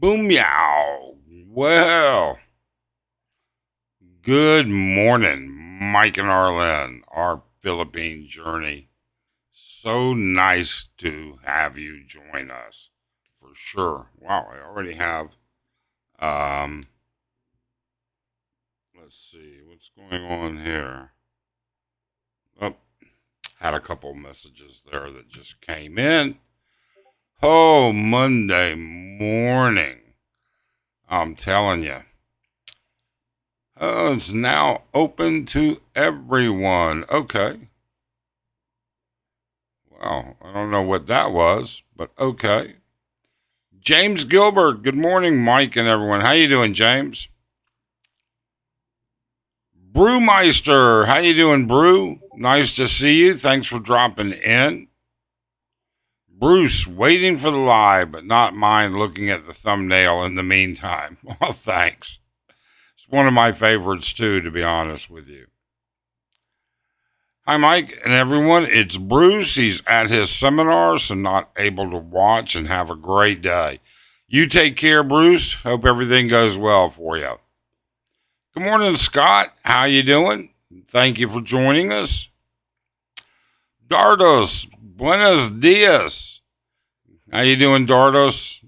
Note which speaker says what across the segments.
Speaker 1: Boom yow. Well, good morning, Mike and Arlen, our Philippine journey. So nice to have you join us for sure. Wow, I already have um let's see what's going on here. Oh, had a couple messages there that just came in. Oh, Monday morning. I'm telling you. Oh, it's now open to everyone. Okay. Well, I don't know what that was, but okay. James Gilbert. Good morning, Mike and everyone. How you doing, James? Brewmeister. How you doing, Brew? Nice to see you. Thanks for dropping in. Bruce, waiting for the live, but not mind looking at the thumbnail in the meantime. Well, thanks. It's one of my favorites, too, to be honest with you. Hi, Mike and everyone. It's Bruce. He's at his seminar, so not able to watch, and have a great day. You take care, Bruce. Hope everything goes well for you. Good morning, Scott. How you doing? Thank you for joining us. Dardos, buenos dias. How you doing, Dardos?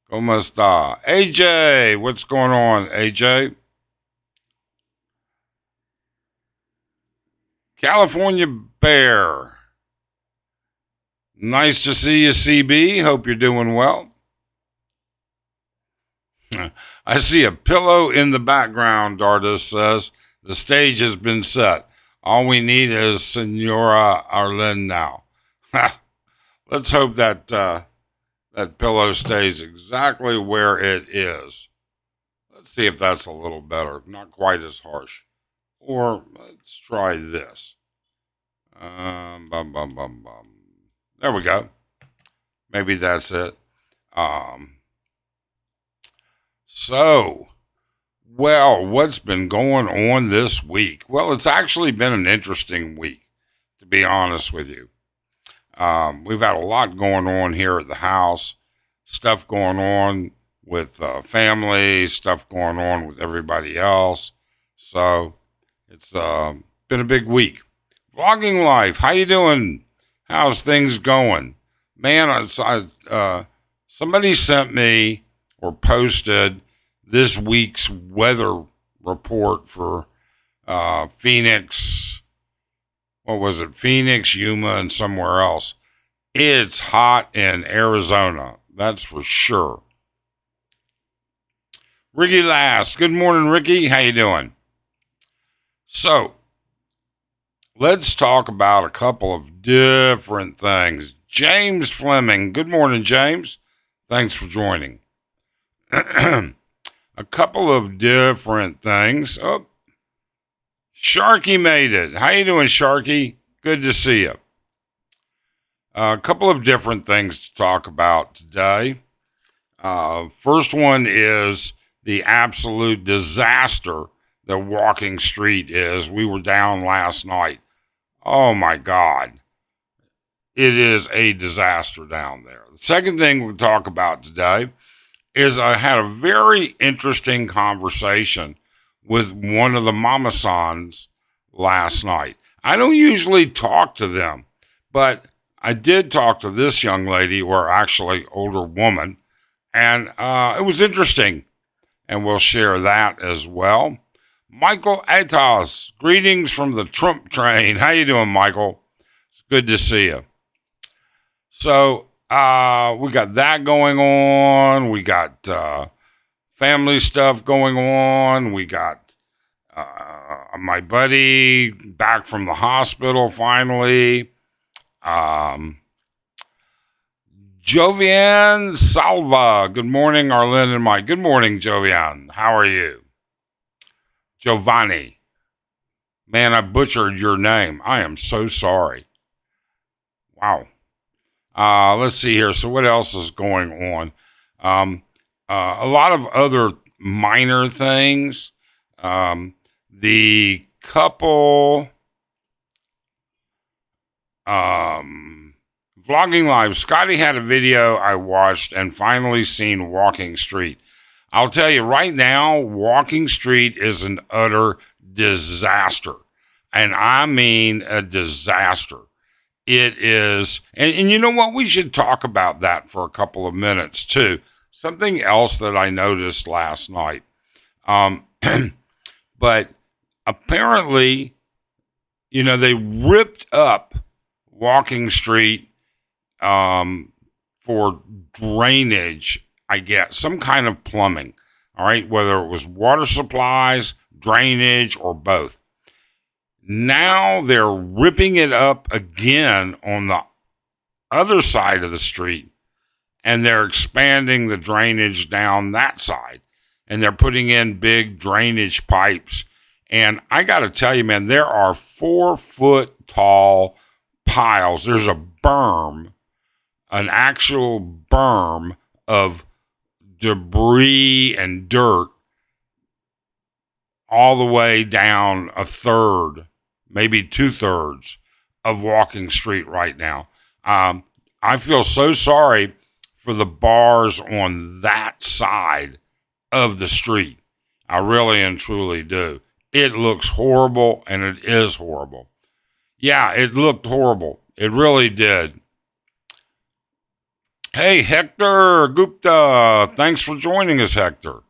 Speaker 1: ¿Cómo está? AJ, what's going on, AJ? California Bear. Nice to see you, CB. Hope you're doing well. I see a pillow in the background, Dardis says. The stage has been set. All we need is Senora Arlen now. Let's hope that that pillow stays exactly where it is. Let's see if that's a little better. Not quite as harsh. Or let's try this. Bum, bum, bum, bum. There we go. Maybe that's it. Well, what's been going on this week? Well, it's actually been an interesting week, to be honest with you. We've had a lot going on here at the house, stuff going on with family, stuff going on with everybody else. So it's been a big week. Vlogging life, how you doing? How's things going? Man, somebody sent me or posted this week's weather report for Phoenix. What was it? Phoenix, Yuma, and somewhere else. It's hot in Arizona. That's for sure. Ricky Last. Good morning, Ricky. How you doing? So, let's talk about a couple of different things. James Fleming. Good morning, James. Thanks for joining. A couple of different things. Oh, Sharky made it. How you doing, Sharky? Good to see you. A couple of different things to talk about today. First one is the absolute disaster that Walking Street is. We were down last night. Oh my God. It is a disaster down there. The second thing we'll talk about today is I had a very interesting conversation with one of the mamasans last night. I don't usually talk to them, but I did talk to this young lady, or actually older woman, and it was interesting, and we'll share that as well. Michael Atos, greetings from the Trump train. How you doing, Michael? It's good to see you. So we got that going on. We got family stuff going on. We got my buddy back from the hospital finally. Jovian Salva. Good morning, Arlen and Mike. Good morning, Jovian. How are you? Giovanni. Man, I butchered your name. I am so sorry. Wow. Let's see here. So what else is going on? A lot of other minor things. The couple Vlogging Live. Scotty had a video I watched and finally seen Walking Street. I'll tell you right now, Walking Street is an utter disaster. And I mean a disaster. It is, and you know what? We should talk about that for a couple of minutes too. Something else that I noticed last night. But apparently, they ripped up Walking Street for drainage, I guess, some kind of plumbing, all right, whether it was water supplies, drainage, or both. Now they're ripping it up again on the other side of the street, and they're expanding the drainage down that side, and they're putting in big drainage pipes. And I got to tell you, man, there are 4-foot tall piles. There's a berm, an actual berm of debris and dirt all the way down a third, maybe 2/3 of Walking Street right now. I feel so sorry for the bars on that side of the street. I really and truly do. It looks horrible, and it is horrible. Yeah, it looked horrible. It really did. Hey, Hector Gupta. Thanks for joining us, Hector.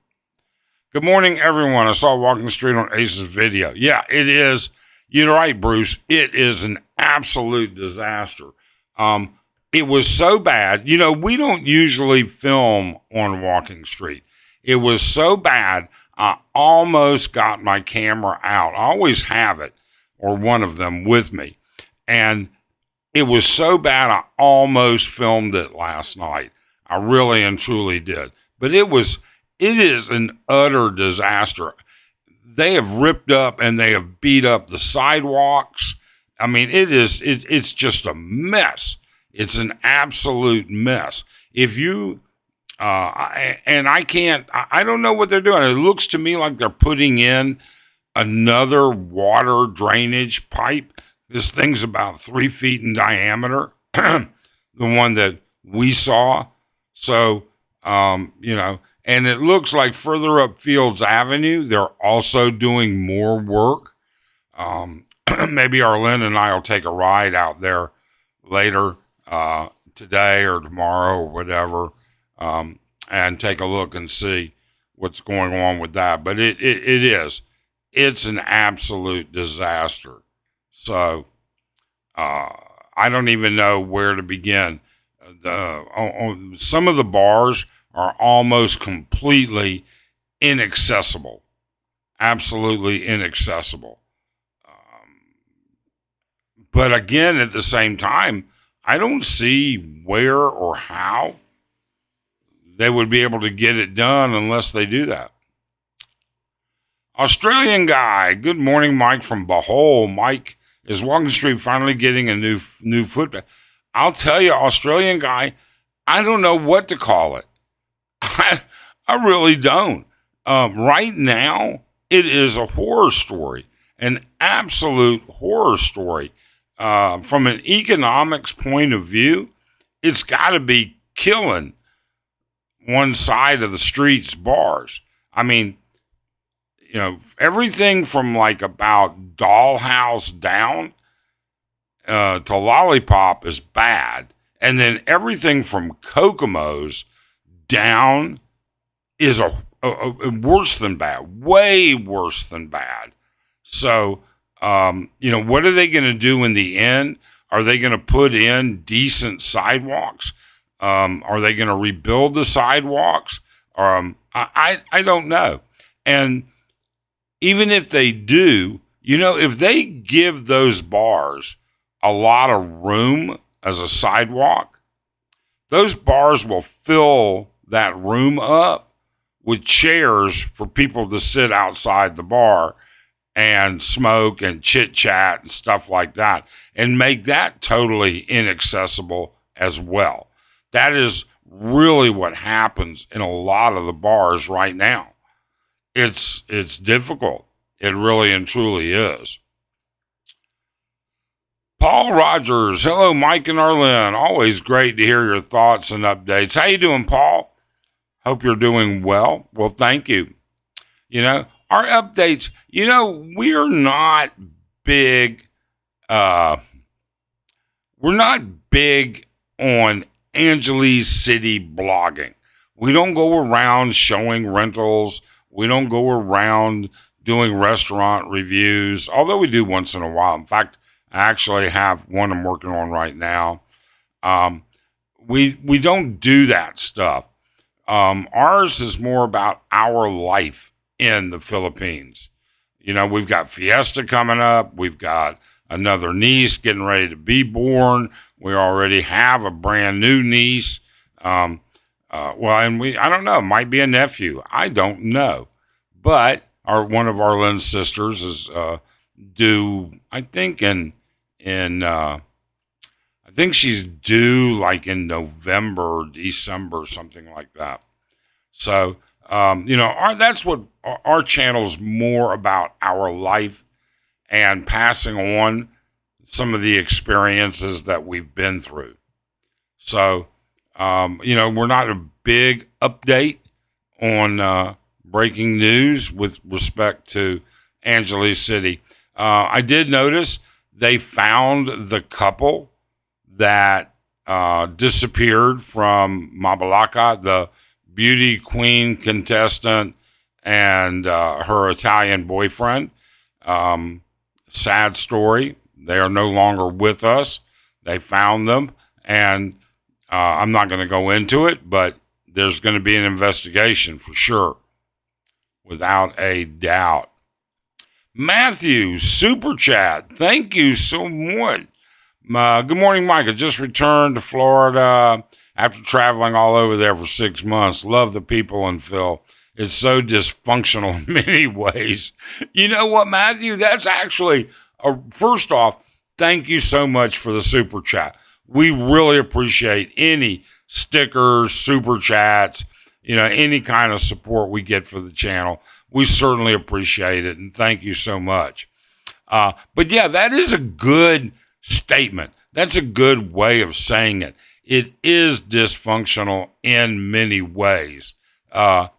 Speaker 1: Good morning, everyone. I saw Walking Street on Ace's video. Yeah, it is. You're right, Bruce. It is an absolute disaster. It was so bad. We don't usually film on Walking Street. It was so bad, I almost got my camera out. I always have it, or one of them, with me. And it was so bad, I almost filmed it last night. I really and truly did. But it is an utter disaster. They have ripped up and they have beat up the sidewalks. I mean, it's just a mess. It's an absolute mess. If you, I don't know what they're doing. It looks to me like they're putting in another water drainage pipe. This thing's about 3 feet in diameter, the one that we saw. So, and it looks like further up Fields Avenue, they're also doing more work. Maybe Arlen and I will take a ride out there later today or tomorrow or whatever, and take a look and see what's going on with that. But it's an absolute disaster. So I don't even know where to begin. Some of the bars are almost completely inaccessible, absolutely inaccessible. But again, at the same time, I don't see where or how they would be able to get it done unless they do that. Australian guy, good morning, Mike from Bohol. Mike, is Walking Street finally getting a new footpath? I'll tell you, Australian guy, I don't know what to call it. I really don't. Right now, it is a horror story, an absolute horror story. From an economics point of view, it's got to be killing one side of the street's bars. I mean, everything from like about Dollhouse down to Lollipop is bad. And then everything from Kokomo's down is a worse than bad, way worse than bad. So, what are they going to do in the end? Are they going to put in decent sidewalks? Are they going to rebuild the sidewalks? I don't know. And even if they do, if they give those bars a lot of room as a sidewalk, those bars will fill that room up with chairs for people to sit outside the bar and smoke and chit chat and stuff like that, and make that totally inaccessible as well. That is really what happens in a lot of the bars right now. It's difficult. It really and truly is. Paul Rogers, hello, Mike and Arlen. Always great to hear your thoughts and updates. How you doing, Paul? Hope you're doing well. Well, thank you. Our updates, we're not big, we're not big on Angeles City blogging. We don't go around showing rentals. We don't go around doing restaurant reviews, although we do once in a while. In fact, I actually have one I'm working on right now. We don't do that stuff. Ours is more about our life in the Philippines. We've got Fiesta coming up. We've got another niece getting ready to be born. We already have a brand new niece. I don't know, might be a nephew. I don't know. But one of Arlen's sisters is due, I think I think she's due like in November or December, something like that. So, that's what our channel is more about, our life and passing on some of the experiences that we've been through. So, we're not a big update on breaking news with respect to Angeles City. I did notice they found the couple that disappeared from Mabalaka, the beauty queen contestant and her Italian boyfriend. Sad story. They are no longer with us. They found them, and I'm not going to go into it, but there's going to be an investigation for sure, without a doubt. Matthew, super chat. Thank you so much. Good morning, Mike. I just returned to Florida after traveling all over there for 6 months. Love the people in Phil. It's so dysfunctional in many ways. You know what, Matthew? That's actually, first off, thank you so much for the super chat. We really appreciate any stickers, super chats, any kind of support we get for the channel. We certainly appreciate it, and thank you so much. But yeah, that is a good statement. That's a good way of saying it. It is dysfunctional in many ways.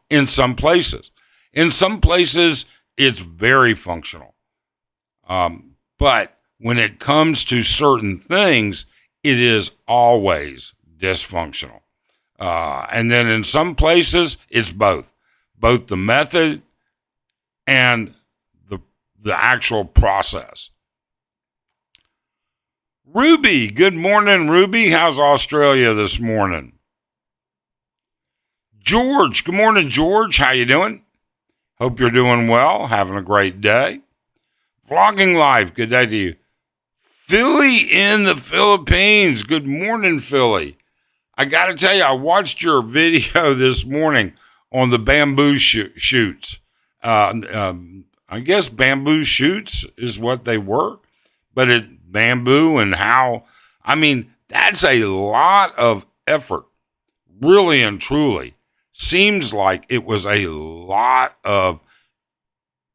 Speaker 1: In some places. In some places, it's very functional. But when it comes to certain things, it is always dysfunctional. And then in some places, it's both the method and the actual process. Ruby, good morning, Ruby. How's Australia this morning? George, good morning, George. How you doing? Hope you're doing well, having a great day. Vlogging Live, good day to you. Philly in the Philippines. Good morning, Philly. I got to tell you, I watched your video this morning on the bamboo shoots. I guess bamboo shoots is what they were, but bamboo and how, that's a lot of effort, really and truly. Seems like it was a lot of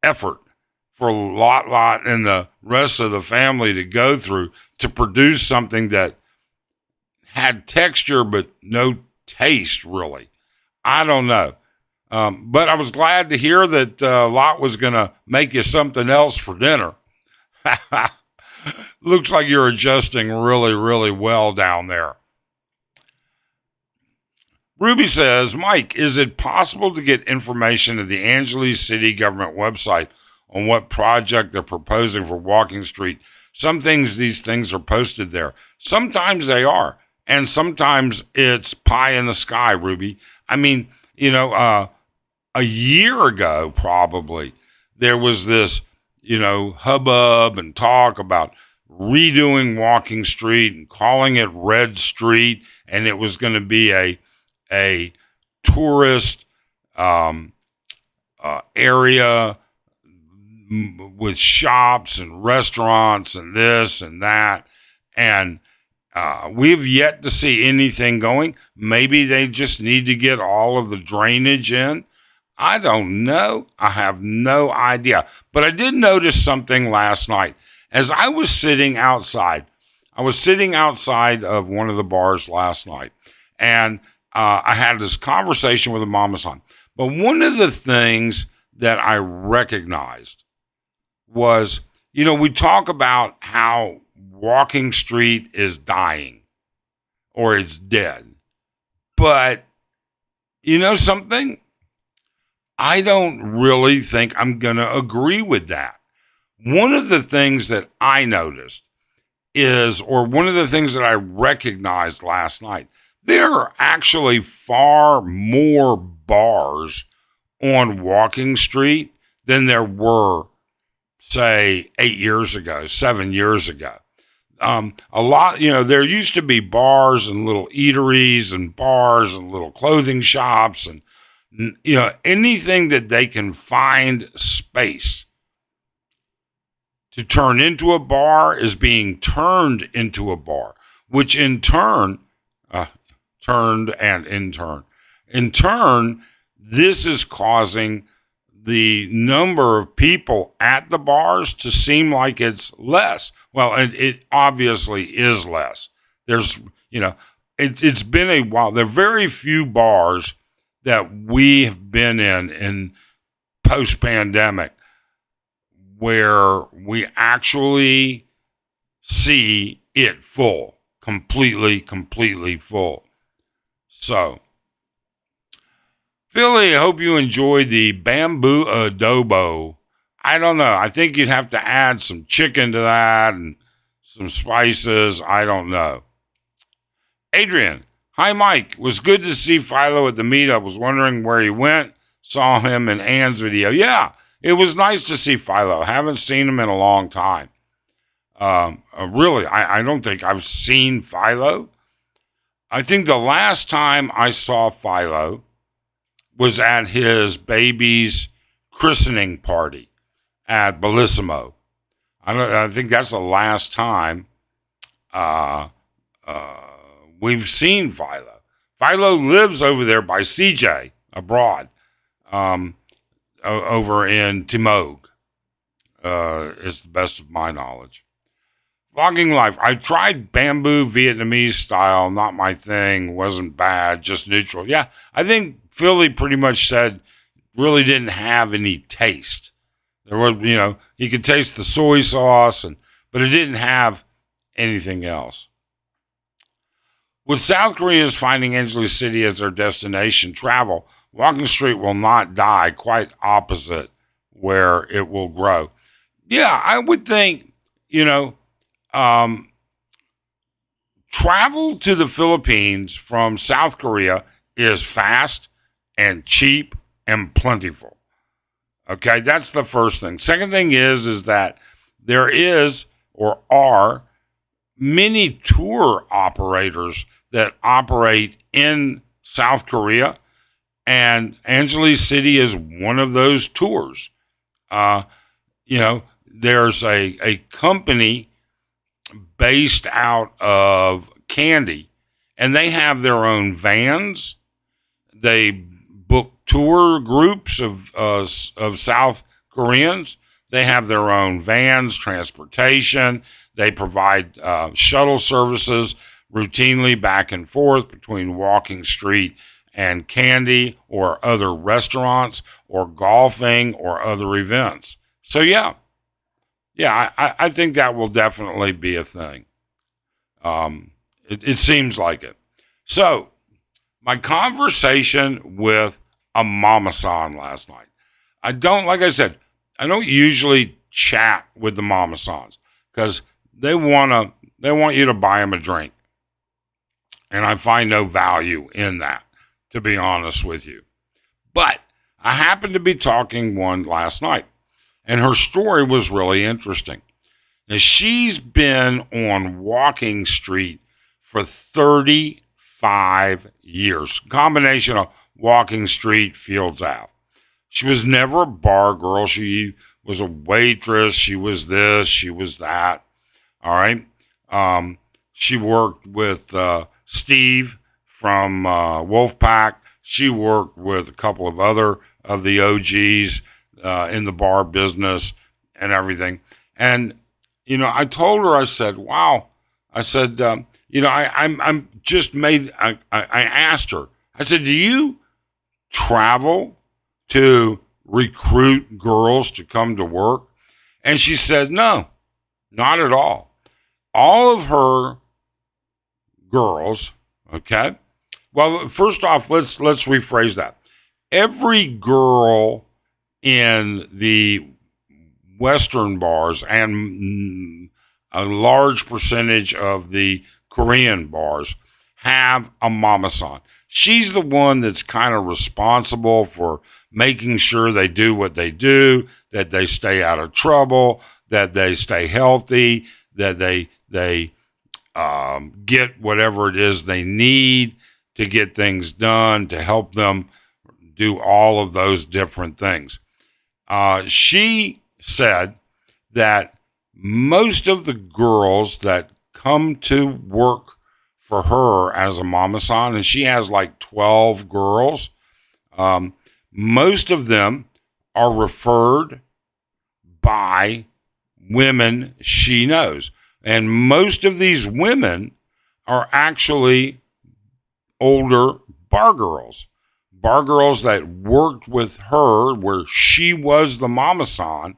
Speaker 1: effort for Lot and the rest of the family to go through to produce something that had texture but no taste, really. I don't know. But I was glad to hear that Lot was going to make you something else for dinner. Looks like you're adjusting really, really well down there. Ruby says, Mike, is it possible to get information at the Angeles City government website on what project they're proposing for Walking Street? These things are posted there. Sometimes they are, and sometimes it's pie in the sky, Ruby. A year ago, probably, there was this, hubbub and talk about redoing Walking Street and calling it Red Street, and it was going to be a tourist area with shops and restaurants and this and that. And we've yet to see anything going. Maybe they just need to get all of the drainage in. I don't know. I have no idea. But I did notice something last night. As I was sitting outside, I was sitting outside of one of the bars last night, and I had this conversation with a mamasan. But one of the things that I recognized was, we talk about how Walking Street is dying or it's dead. But you know something? I don't really think I'm going to agree with that. One of the things that I noticed one of the things that I recognized last night, there are actually far more bars on Walking Street than there were, say, 8 years ago, 7 years ago. A lot, there used to be bars and little eateries and bars and little clothing shops and, anything that they can find space to turn into a bar is being turned into a bar, which in turn, in turn, this is causing the number of people at the bars to seem like it's less. Well, it obviously is less. There's, it's been a while. There are very few bars that we have been in post-pandemic where we actually see it full, completely full. So, Philly, I hope you enjoyed the bamboo adobo. I don't know. I think you'd have to add some chicken to that and some spices. I don't know. Adrian, hi, Mike. Was good to see Philo at the meetup. Was wondering where he went. Saw him in Ann's video. Yeah, it was nice to see Philo. Haven't seen him in a long time. Really, I don't think I've seen Philo. I think the last time I saw Philo was at his baby's christening party at Bellissimo. I think that's the last time we've seen Philo. Philo lives over there by CJ abroad, over in Timog, is the best of my knowledge. Vlogging life. I tried bamboo Vietnamese style, not my thing, wasn't bad, just neutral. Yeah, I think Philly pretty much said really didn't have any taste. There was, you could taste the soy sauce, but it didn't have anything else. With South Korea's finding Angeles City as their destination travel, Walking Street will not die, quite opposite, where it will grow. Yeah, I would think, travel to the Philippines from South Korea is fast and cheap and plentiful. Okay, that's the first thing. Second thing is that there is or are many tour operators that operate in South Korea, and Angeles City is one of those tours. There's a company based out of Kandy, and they have their own vans. They book tour groups of South Koreans. They have their own vans, transportation. They provide shuttle services routinely back and forth between Walking Street and Kandy or other restaurants or golfing or other events. So yeah, I think that will definitely be a thing. It seems like it. So my conversation with a mamasan last night. Like I said, I don't usually chat with the mamasans because they want you to buy them a drink. And I find no value in that, to be honest with you. But I happened to be talking one last night, and her story was really interesting. Now, she's been on Walking Street for 35 years, combination of Walking Street, Fields Ave. She was never a bar girl. She was a waitress. She was this. She was that. All right. She worked with Steve from Wolfpack. She worked with a couple of other of the OGs in the bar business and everything. And, I told her, I said, wow, I said, I'm just made. I asked her. I said, do you travel to recruit girls to come to work? And she said, no, not at all. All of her girls, okay. Well, first off, let's rephrase that. Every girl in the Western bars and a large percentage of the Korean bars have a mamasan. She's the one that's kind of responsible for making sure they do what they do, that they stay out of trouble, that they stay healthy, that they get whatever it is they need to get things done, to help them do all of those different things. She said that most of the girls that come to work for her as a mama-san, and she has like 12 girls, most of them are referred by women she knows. And most of these women are actually older bar girls that worked with her where she was the mama-san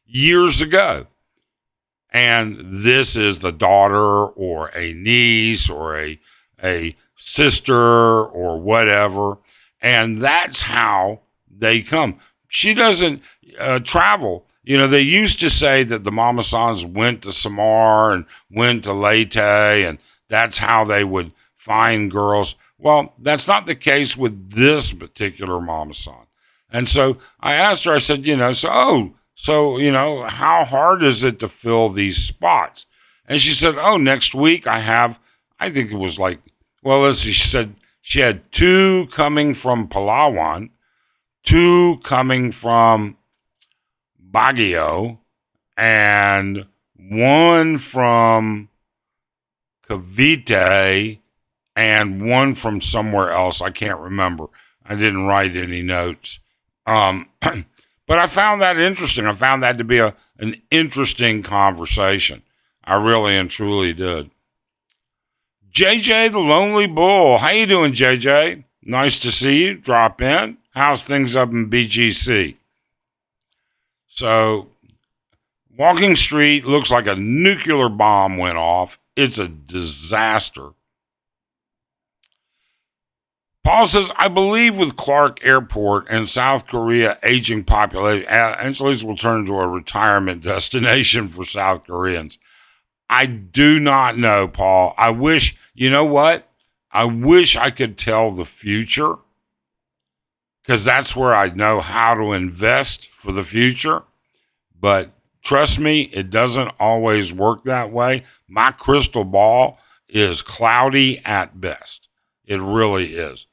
Speaker 1: years ago. And this is the daughter or a niece or a sister or whatever. And that's how they come. She doesn't travel. You know, they used to say that the mamasans went to Samar and went to Leyte, and that's how they would find girls. Well, that's not the case with this particular mamasan. And so I asked her, I said, so, how hard is it to fill these spots? And she said, next week I think it was like, let's see, she said she had 2 coming from Palawan, 2 coming from Baguio, and 1 from Cavite, and 1 from somewhere else. I can't remember. I didn't write any notes. But I found that interesting. I found that to be an interesting conversation. I really and truly did. JJ the Lonely Bull. How you doing, JJ? Nice to see you. Drop in. How's things up in BGC? So, Walking Street looks like a nuclear bomb went off. It's a disaster. Paul says, I believe with Clark Airport and South Korea aging population, Angeles will turn into a retirement destination for South Koreans. I do not know, Paul. I wish, you know what? I wish I could tell the future, because that's where I know how to invest for the future. But trust me, it doesn't always work that way. My crystal ball is cloudy at best. It really is.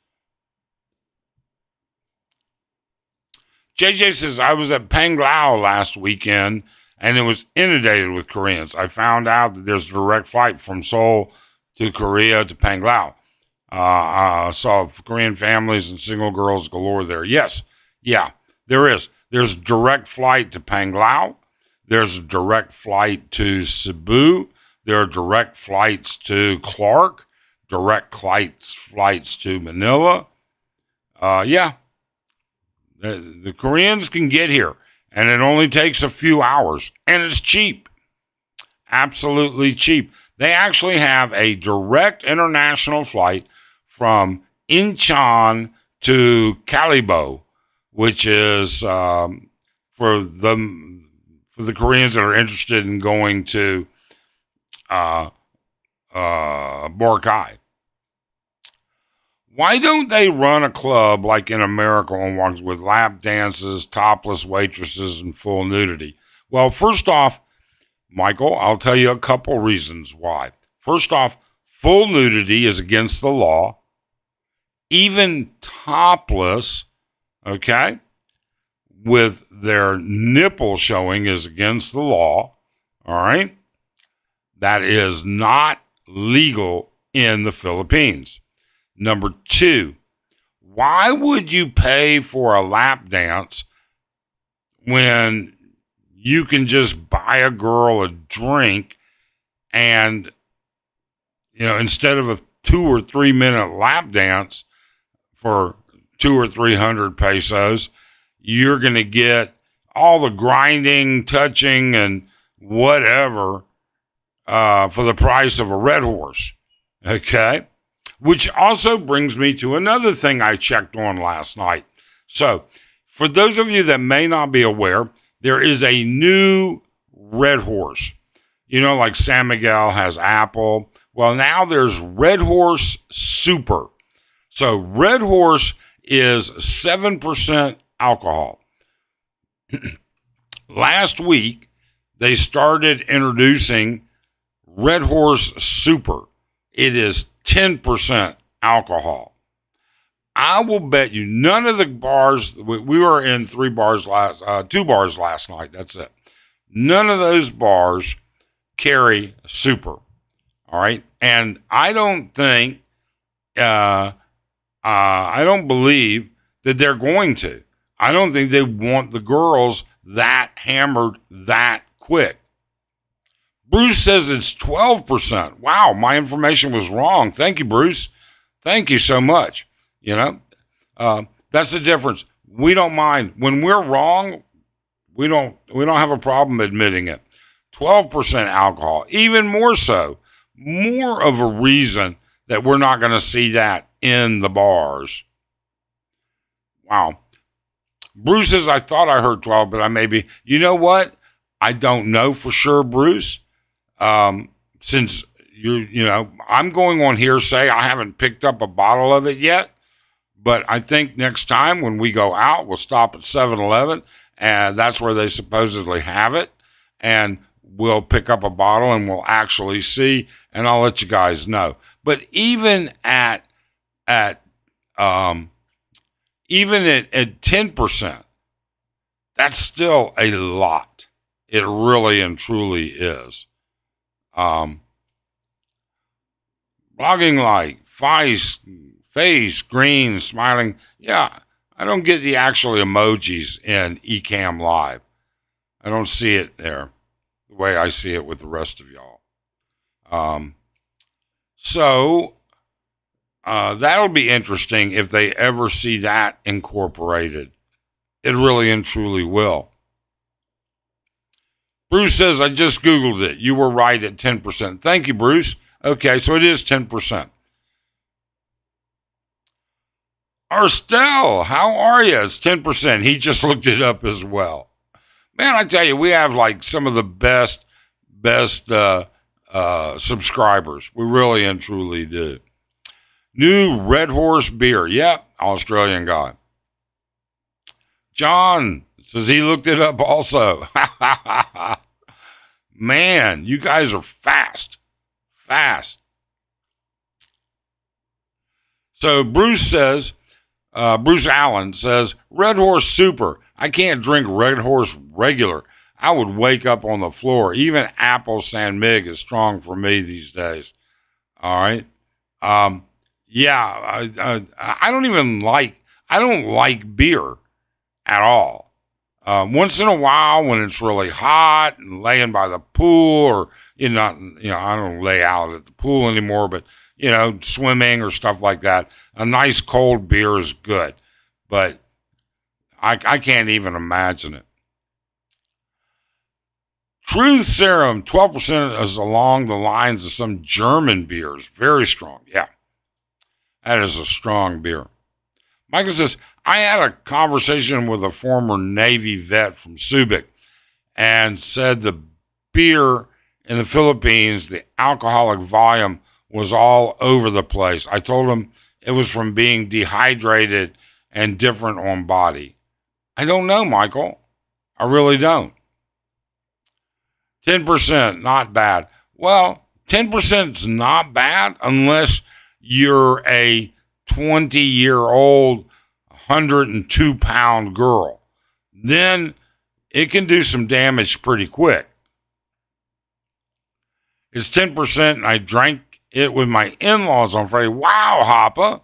Speaker 1: JJ says, I was at Panglao last weekend and it was inundated with Koreans. I found out that there's a direct flight from Seoul to Korea to Panglao. Saw Korean families and single girls galore there. Yes, yeah, there is. There's a direct flight to Panglao. There's a direct flight to Cebu. There are direct flights to Clark. Direct flights to Manila. Yeah. The Koreans can get here, and it only takes a few hours, and it's cheap. Absolutely cheap. They actually have a direct international flight from Incheon to Calibo, which is for the Koreans that are interested in going to Boracay. Why don't they run a club like in America with lap dances, topless waitresses, and full nudity? Well, first off, Michael, I'll tell you a couple reasons why. First off, full nudity is against the law. Even topless, okay, with their nipple showing is against the law, all right? That is not legal in the Philippines. Number 2, why would you pay for a lap dance when you can just buy a girl a drink and instead of a 2 or 3 minute lap dance for 200 or 300 pesos, you're going to get all the grinding, touching, and whatever for the price of a red horse. Okay? Which also brings me to another thing I checked on last night. So, for those of you that may not be aware, there is a new red horse. Like San Miguel has Apple. Well, now there's Red Horse Super. So, Red Horse is 7% alcohol. Last week, they started introducing Red Horse Super. It is 10% alcohol. I will bet you none of the bars, we were in 2 bars last night. That's it. None of those bars carry Super. All right. And I don't think, I don't believe that they're going to. I don't think they want the girls that hammered that quick. Bruce says it's 12%. Wow, my information was wrong. Thank you, Bruce. Thank you so much. That's the difference. We don't mind when we're wrong. We don't have a problem admitting it. 12% alcohol, even more so, more of a reason that we're not going to see that in the bars. Wow. Bruce says, I thought I heard 12, but I may be. You know what? I don't know for sure, Bruce. Since I'm going on hearsay, I haven't picked up a bottle of it yet, but I think next time when we go out, we'll stop at 7-Eleven, and that's where they supposedly have it, and we'll pick up a bottle and we'll actually see, and I'll let you guys know. But even at 10%, that's still a lot. It really and truly is. Blogging like face, green, smiling. Yeah, I don't get the actual emojis in Ecamm Live. I don't see it there the way I see it with the rest of y'all. So that'll be interesting if they ever see that incorporated. It really and truly will. Bruce says, I just Googled it. You were right at 10%. Thank you, Bruce. Okay, so it is 10%. Arstel, how are you? It's 10%. He just looked it up as well. Man, I tell you, we have like some of the best subscribers. We really and truly do. New Red Horse beer. Yep, Australian guy. John says he looked it up also. Man, you guys are fast. So Bruce Allen says, Red Horse Super. I can't drink Red Horse regular. I would wake up on the floor. Even Apple San Mig is strong for me these days. All right. Yeah, I don't like beer at all. Once in a while when it's really hot and laying by the pool, or, I don't lay out at the pool anymore, but, swimming or stuff like that, a nice cold beer is good, but I can't even imagine it. Truth Serum, 12% is along the lines of some German beers. Very strong. Yeah. That is a strong beer. Michael says, I had a conversation with a former Navy vet from Subic and said the beer in the Philippines, the alcoholic volume was all over the place. I told him it was from being dehydrated and different on body. I don't know, Michael. I really don't. 10%, not bad. Well, 10% is not bad unless you're a 20-year-old, 102-pound girl. Then it can do some damage pretty quick. It's 10%, and I drank it with my in-laws on Friday. Wow, Hoppa.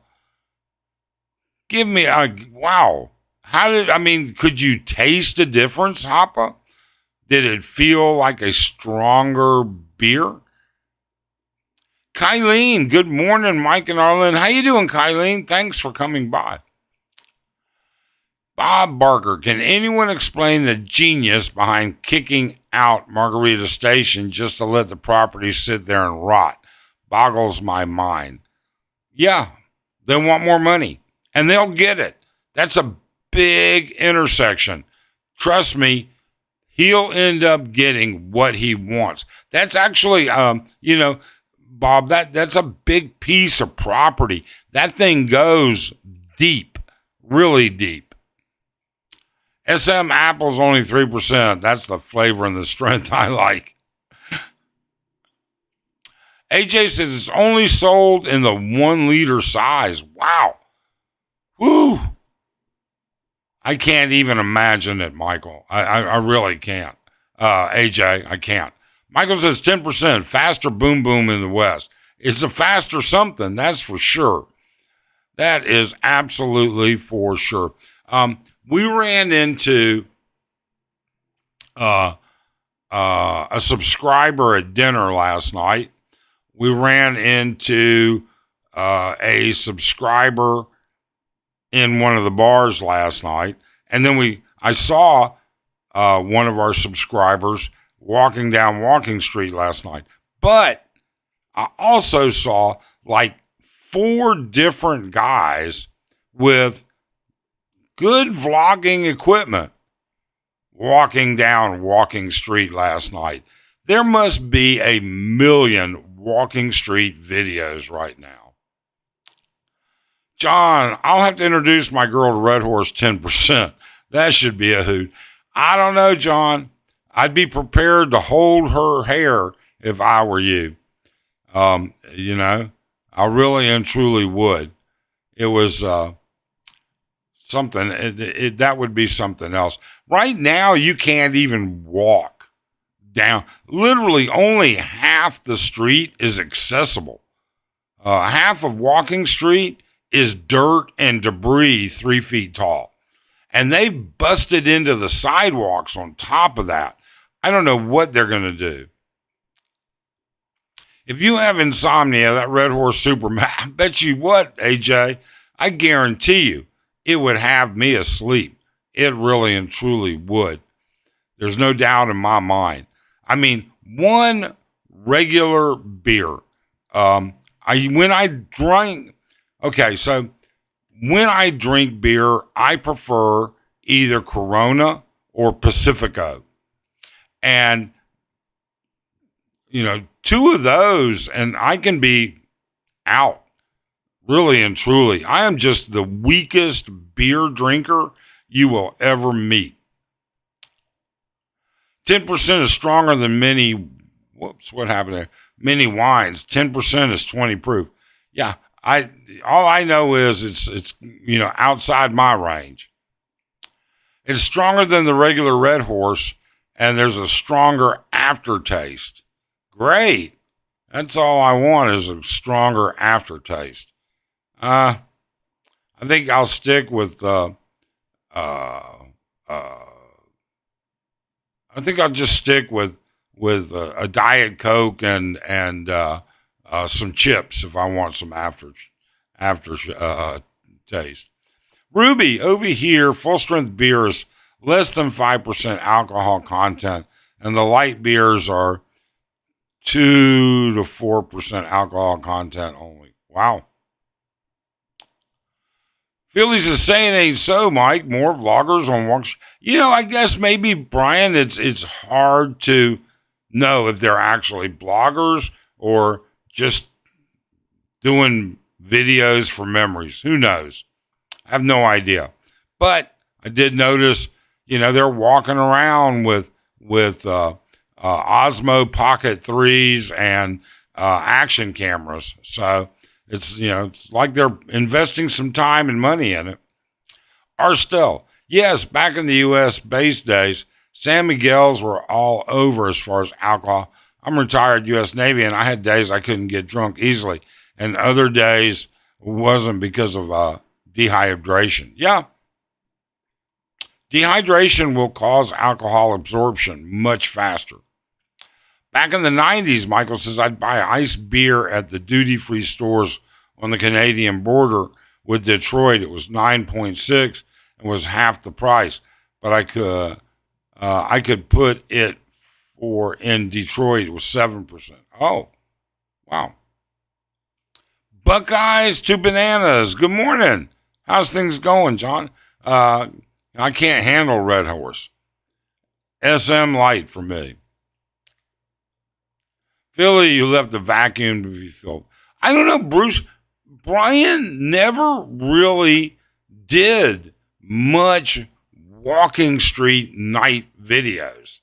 Speaker 1: Give me a, wow. Could you taste a difference, Hoppa? Did it feel like a stronger beer? Kylene, good morning, Mike and Arlen. How you doing, Kylene? Thanks for coming by. Bob Barker, can anyone explain the genius behind kicking out Margarita Station just to let the property sit there and rot? Boggles my mind. Yeah, they want more money, and they'll get it. That's a big intersection. Trust me, he'll end up getting what he wants. That's actually, Bob, that's a big piece of property. That thing goes deep, really deep. SM Apple's only 3%. That's the flavor and the strength I like. AJ says it's only sold in the 1 liter size. Wow. Woo. I can't even imagine it, Michael. I really can't. AJ, I can't. Michael says 10%, faster boom boom in the West. It's a faster something, that's for sure. That is absolutely for sure. We ran into a subscriber at dinner last night. We ran into a subscriber in one of the bars last night. And then I saw one of our subscribers walking down Walking Street last night. But I also saw like 4 different guys with good vlogging equipment walking down Walking Street last night. There must be 1 million Walking Street videos right now. John, I'll have to introduce my girl to Red Horse 10%. That should be a hoot. I don't know, John. I'd be prepared to hold her hair if I were you. I really and truly would. It was something, that would be something else. Right now, you can't even walk down. Literally, only half the street is accessible. Half of Walking Street is dirt and debris 3 feet tall. And they've busted into the sidewalks on top of that. I don't know what they're going to do. If you have insomnia, that Red Horse Superman, I bet you what, AJ, I guarantee you, it would have me asleep. It really and truly would. There's no doubt in my mind. I mean, one regular beer. When I drink beer, I prefer either Corona or Pacifico. And, 2 of those, and I can be out, really and truly. I am just the weakest beer drinker you will ever meet. 10% is stronger than many, what happened there? Many wines. 10% is 20 proof. Yeah, all I know is it's outside my range. It's stronger than the regular Red Horse, and there's a stronger aftertaste. Great. That's all I want is a stronger aftertaste. I think I'll stick with I think I'll just stick with a Diet Coke and some chips if I want some after taste. Ruby, over here, full strength beer is less than 5% alcohol content, and the light beers are 2 to 4% alcohol content only. Wow. Phillies is saying it ain't so, Mike. More vloggers on walks. I guess maybe, Brian, it's hard to know if they're actually bloggers or just doing videos for memories. Who knows? I have no idea. But I did notice, they're walking around with Osmo Pocket 3s and action cameras. So it's like they're investing some time and money in it. Or still, yes, back in the U.S. base days, San Miguel's were all over as far as alcohol. I'm retired U.S. Navy, and I had days I couldn't get drunk easily, and other days wasn't because of dehydration. Yeah. Dehydration will cause alcohol absorption much faster. Back in the 90s, Michael says, I'd buy iced beer at the duty-free stores on the Canadian border with Detroit. It was 9.6 and was half the price. But I could put it for in Detroit, it was 7%. Oh, wow. Buckeyes to bananas. Good morning. How's things going, John? I can't handle Red Horse. SM Light for me. Philly, you left the vacuum to be filled. I don't know, Bruce. Brian never really did much walking street night videos.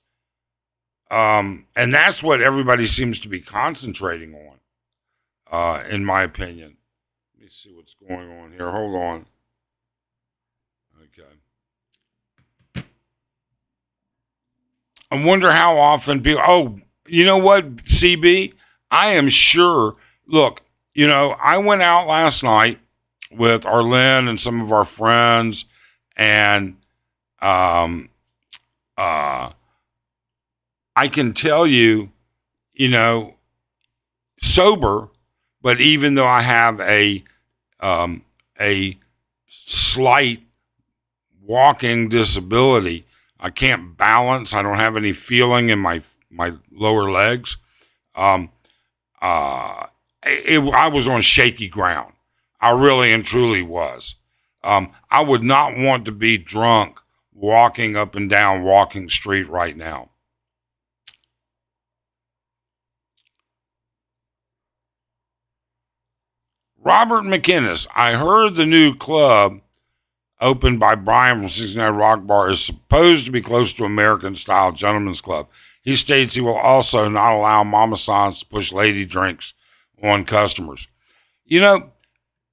Speaker 1: And that's what everybody seems to be concentrating on, in my opinion. Let me see what's going on here. Hold on. Okay. I wonder how often people, you know what, CB? I am sure, look, I went out last night with Arlen and some of our friends, and I can tell you, sober, but even though I have a slight walking disability, I can't balance. I don't have any feeling in my lower legs. I was on shaky ground. I really and truly was. I would not want to be drunk walking up and down Walking Street right now. Robert McInnes, I heard the new club opened by Brian from 69 Rock Bar is supposed to be close to American-style gentleman's club. He states he will also not allow mamasans to push lady drinks on customers.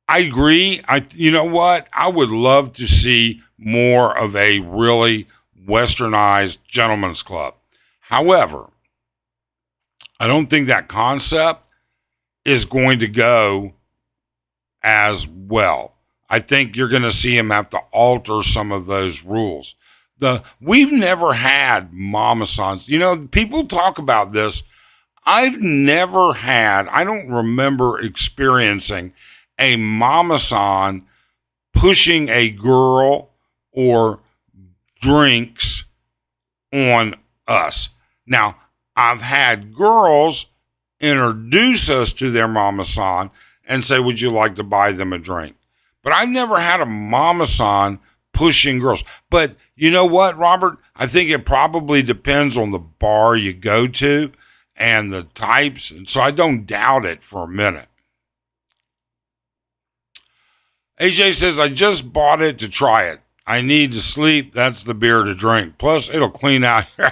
Speaker 1: I agree. You know what? I would love to see more of a really westernized gentleman's club. However, I don't think that concept is going to go as well. I think you're going to see him have to alter some of those rules. We've never had mamasans. People talk about this. I don't remember experiencing a mamasan pushing a girl or drinks on us. Now, I've had girls introduce us to their mamasan and say, would you like to buy them a drink? But I've never had a mamasan pushing girls. But you know what, Robert? I think it probably depends on the bar you go to and the types. And so I don't doubt it for a minute. AJ says, I just bought it to try it. I need to sleep. That's the beer to drink. Plus, it'll clean out your...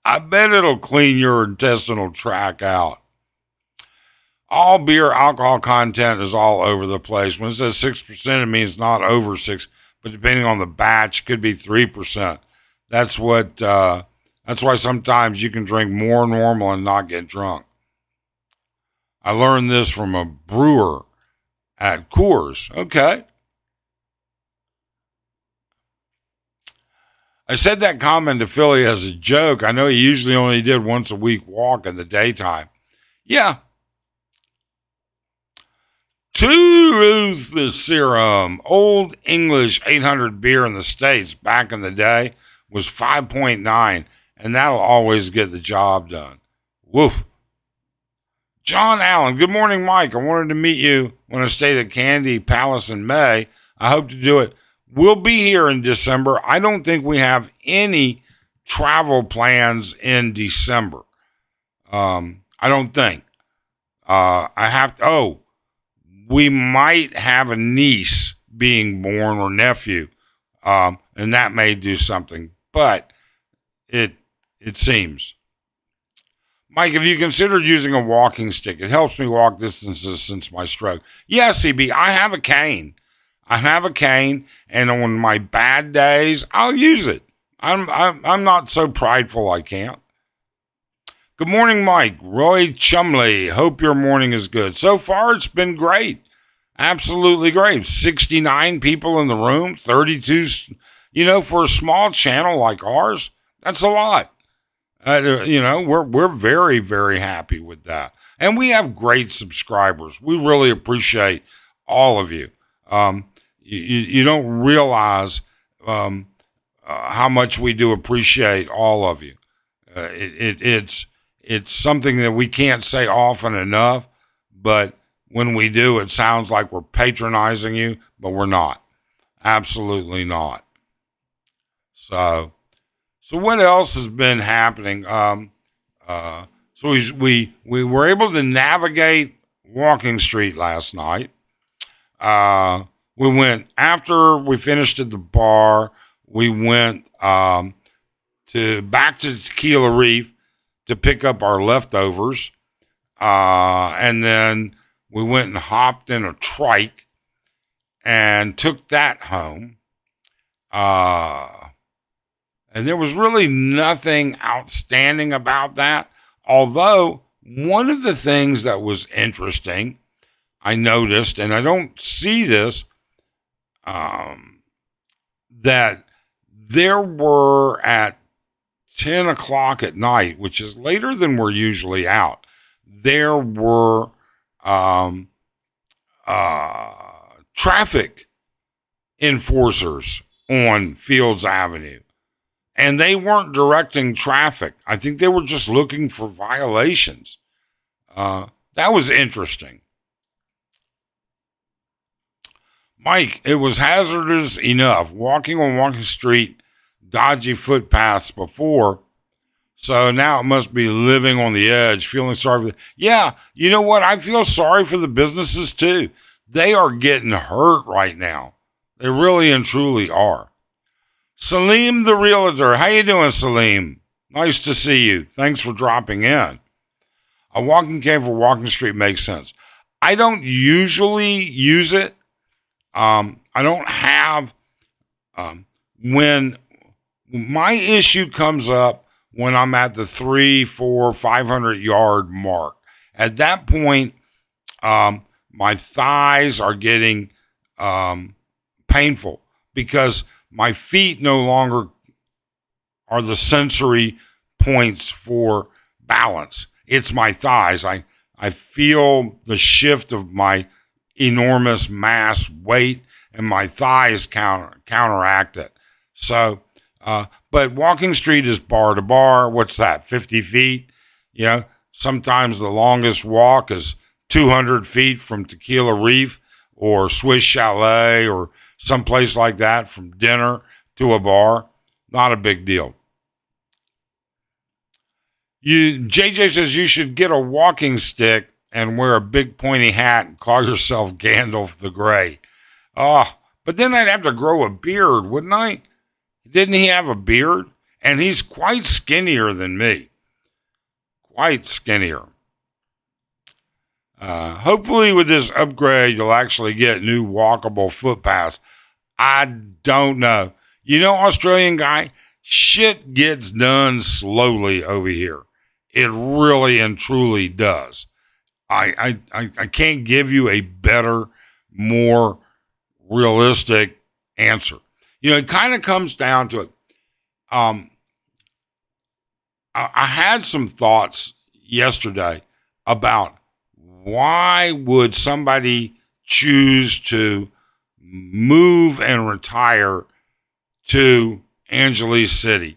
Speaker 1: I bet it'll clean your intestinal tract out. All beer alcohol content is all over the place. When it says 6%, it means not over 6, but depending on the batch, it could be 3%. That's why sometimes you can drink more normal and not get drunk. I learned this from a brewer at Coors. Okay. I said that comment to Philly as a joke. I know he usually only did once a week walk in the daytime. Yeah. Tooth serum. Old English 800 beer in the States back in the day was 5.9, and that'll always get the job done. Woof. John Allen. Good morning, Mike. I wanted to meet you when I stayed at Candy Palace in May. I hope to do it. We'll be here in December. I don't think we have any travel plans in December. I don't think. We might have a niece being born or nephew, and that may do something, but it seems. Mike, have you considered using a walking stick? It helps me walk distances since my stroke. Yeah, CB, I have a cane. And on my bad days, I'll use it. I'm not so prideful I can't. Good morning, Mike. Roy Chumley. Hope your morning is good. So far, it's been great. Absolutely great. 69 people in the room, 32. For a small channel like ours, that's a lot. We're very, very happy with that, and we have great subscribers. We really appreciate all of you. You don't realize how much we do appreciate all of you. It's something that we can't say often enough, but when we do, it sounds like we're patronizing you, but we're not. Absolutely not. So what else has been happening? So we were able to navigate Walking Street last night. We went after we finished at the bar. We went back to Tequila Reef to pick up our leftovers, and then we went and hopped in a trike and took that home. And there was really nothing outstanding about that. Although one of the things that was interesting, I noticed, and I don't see this, that there were at 10 o'clock at night, which is later than we're usually out, there were traffic enforcers on Fields Avenue. And they weren't directing traffic. I think they were just looking for violations. That was interesting. Mike, it was hazardous enough walking on Walking Street, dodgy footpaths before. So now it must be living on the edge, feeling sorry for Yeah, you know what? I feel sorry for the businesses too. They are getting hurt right now. They really and truly are. Salim the Realtor. How you doing, Salim? Nice to see you. Thanks for dropping in. A walking cave for Walking Street makes sense. I don't usually use it. I don't have, when my issue comes up when I'm at the 300, 400, 500 yard mark. At that point, my thighs are getting painful because my feet no longer are the sensory points for balance. It's my thighs. I feel the shift of my enormous mass weight, and my thighs counteract it. So, but Walking Street is bar to bar. What's that, 50 feet? You know, sometimes the longest walk is 200 feet from Tequila Reef or Swiss Chalet or someplace like that, from dinner to a bar. Not a big deal. JJ says you should get a walking stick and wear a big pointy hat and call yourself Gandalf the Grey. But then I'd have to grow a beard, wouldn't I? Didn't he have a beard? And he's quite skinnier than me. Quite skinnier. Hopefully with this upgrade, you'll actually get new walkable footpaths. I don't know. You know, Australian guy, shit gets done slowly over here. It really and truly does. I can't give you a better, more realistic answer. You know, it kind of comes down to it. I had some thoughts yesterday about why would somebody choose to move and retire to Angeles City.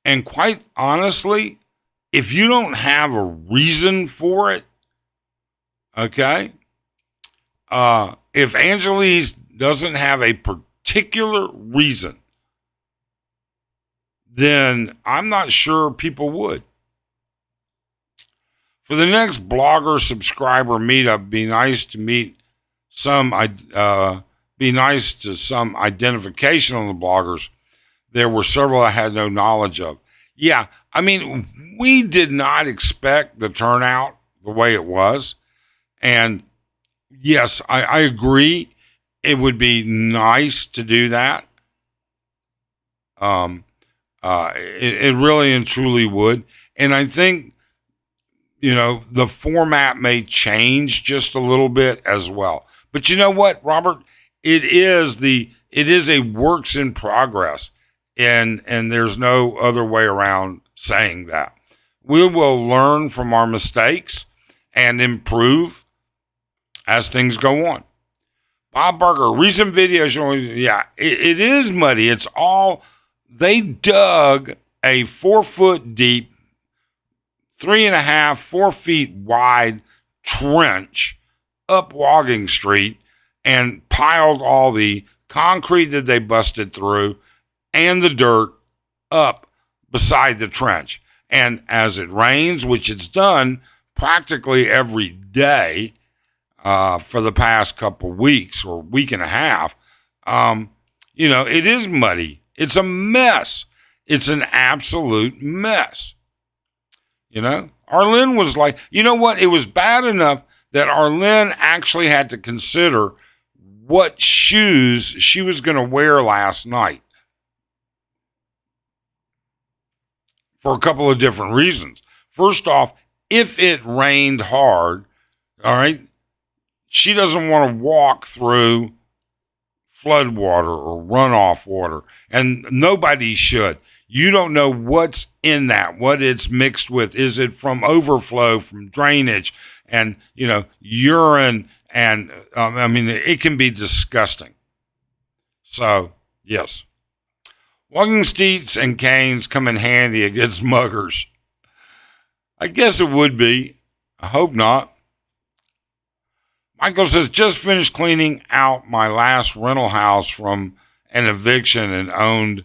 Speaker 1: And quite honestly, if you don't have a reason for it, okay, if Angeles doesn't have a particular reason, then I'm not sure people would. For the next blogger subscriber meetup, be nice to some identification on the bloggers. There were several I had no knowledge of. Yeah, I mean, we did not expect the turnout the way it was. And yes, I agree. It would be nice to do that. It really and truly would. And I think, you know, the format may change just a little bit as well. But you know what, Robert? It is a works in progress. And there's no other way around saying that. We will learn from our mistakes and improve as things go on. Bob Barker, recent video showing, yeah, it is muddy. It's all, they dug a 4-foot deep, 3.5, 4 feet wide trench up Wagging Street and piled all the concrete that they busted through and the dirt up beside the trench. And as it rains, which it's done practically every day for the past couple weeks or week and a half, it is muddy. It's a mess. It's an absolute mess. Arlene was like, you know what? It was bad enough that Arlene actually had to consider what shoes she was going to wear last night for a couple of different reasons. First off, if it rained hard, all right, she doesn't want to walk through flood water or runoff water, and nobody should. You don't know what's in that, what it's mixed with. Is it from overflow, from drainage, and, urine, and, it can be disgusting. So, yes. Walking sticks and canes come in handy against muggers. I guess it would be. I hope not. Michael says, just finished cleaning out my last rental house from an eviction and owed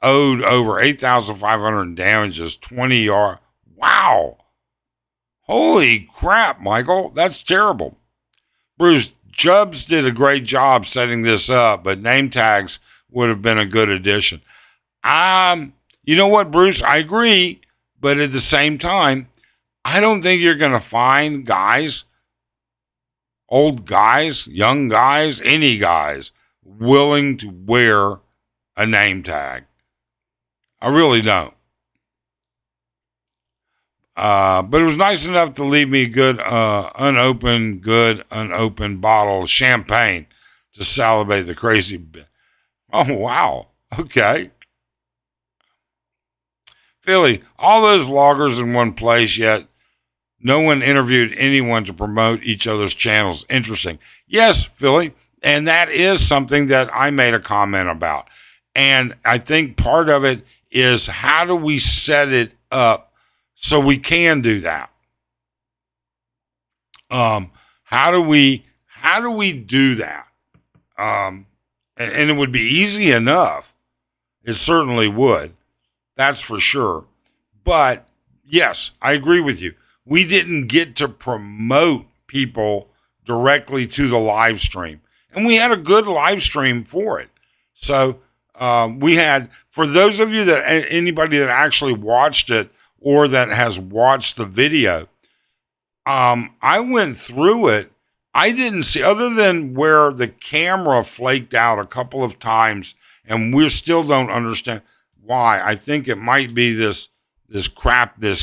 Speaker 1: over $8,500 in damages, 20 yard. Wow. Holy crap, Michael. That's terrible. Bruce, Chubbs did a great job setting this up, but name tags would have been a good addition. You know what, Bruce? I agree, but at the same time, I don't think you're going to find guys, old guys, young guys, any guys, willing to wear a name tag. I really don't. But it was nice enough to leave me a good unopened bottle of champagne to salivate the crazy bit. Oh, wow. Okay. Philly, all those loggers in one place, yet no one interviewed anyone to promote each other's channels. Interesting. Yes, Philly. And that is something that I made a comment about. And I think part of it is, how do we set it up so we can do that? How do we do that? And it would be easy enough. It certainly would. That's for sure. But yes, I agree with you. We didn't get to promote people directly to the live stream. And we had a good live stream for it. So we had, for those of you anybody that actually watched it or that has watched the video, I went through it. I didn't see, other than where the camera flaked out a couple of times, and we still don't understand why. I think it might be this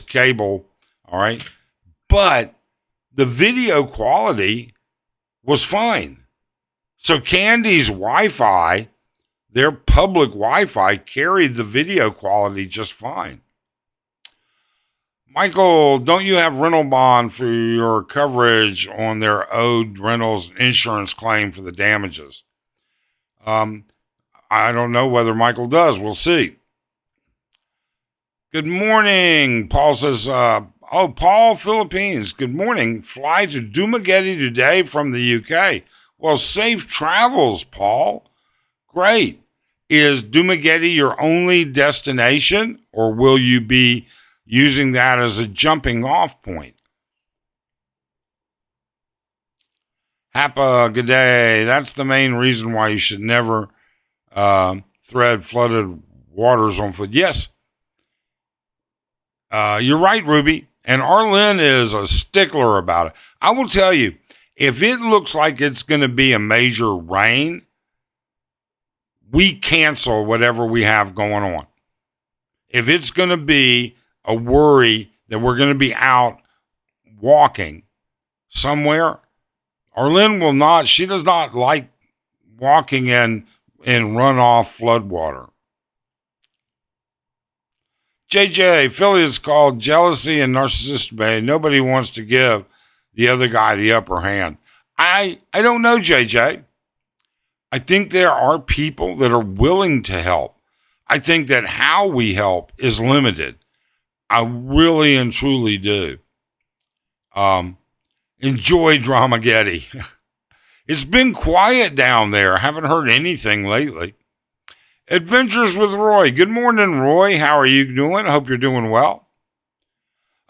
Speaker 1: cable, all right? But the video quality was fine. So Candy's Wi-Fi, their public Wi-Fi, carried the video quality just fine. Michael, don't you have rental bond for your coverage on their owed rentals insurance claim for the damages? I don't know whether Michael does. We'll see. Good morning. Paul says, Paul, Philippines. Good morning. Fly to Dumaguete today from the UK. Well, safe travels, Paul. Great. Is Dumaguete your only destination, or will you be using that as a jumping off point? Hapa, good day. That's the main reason why you should never thread flooded waters on foot. Yes. You're right, Ruby. And Arlen is a stickler about it. I will tell you, if it looks like it's going to be a major rain, we cancel whatever we have going on. If it's going to be a worry that we're going to be out walking somewhere, Arlen will not, she does not like walking in runoff flood water. JJ, Philly is called jealousy and narcissistic. Nobody wants to give the other guy the upper hand. I don't know, JJ. I think there are people that are willing to help. I think that how we help is limited. I really and truly do. Enjoy Dramageddon. It's been quiet down there. I haven't heard anything lately. Adventures with Roy. Good morning, Roy. How are you doing? I hope you're doing well.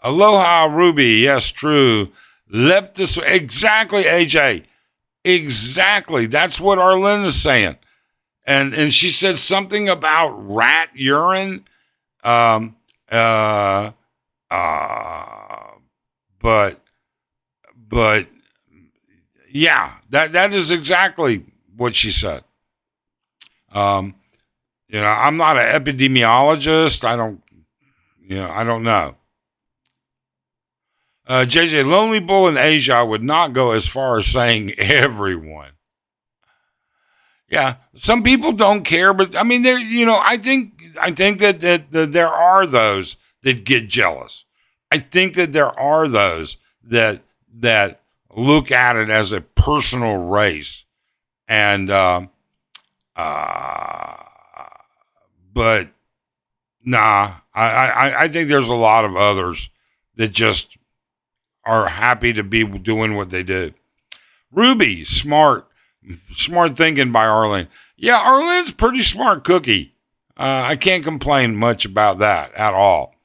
Speaker 1: Aloha, Ruby. Yes, true. Leptis. Exactly, AJ. Exactly. That's what Arlen is saying. And she said something about rat urine. But yeah, that is exactly what she said. I'm not an epidemiologist. I don't know. JJ, Lonely Bull in Asia would not go as far as saying everyone. Yeah, some people don't care, but I mean, I think that there are those that get jealous. I think that there are those that look at it as a personal race, and but nah, I think there's a lot of others that just are happy to be doing what they do. Ruby, smart thinking by Arlene. Yeah, Arlene's pretty smart cookie. I can't complain much about that at all.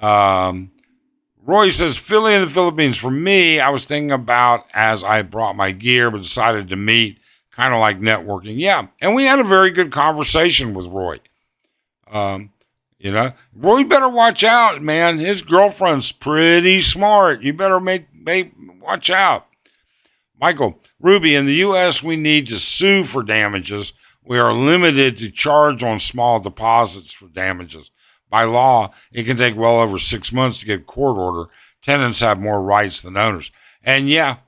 Speaker 1: Roy says, Philly in the Philippines. For me, I was thinking about as I brought my gear, but decided to meet, kind of like networking. Yeah, and we had a very good conversation with Roy. Roy better watch out, man. His girlfriend's pretty smart. You better watch out. Michael, Ruby, in the U.S., we need to sue for damages. We are limited to charge on small deposits for damages. By law, it can take well over 6 months to get a court order. Tenants have more rights than owners. And yeah,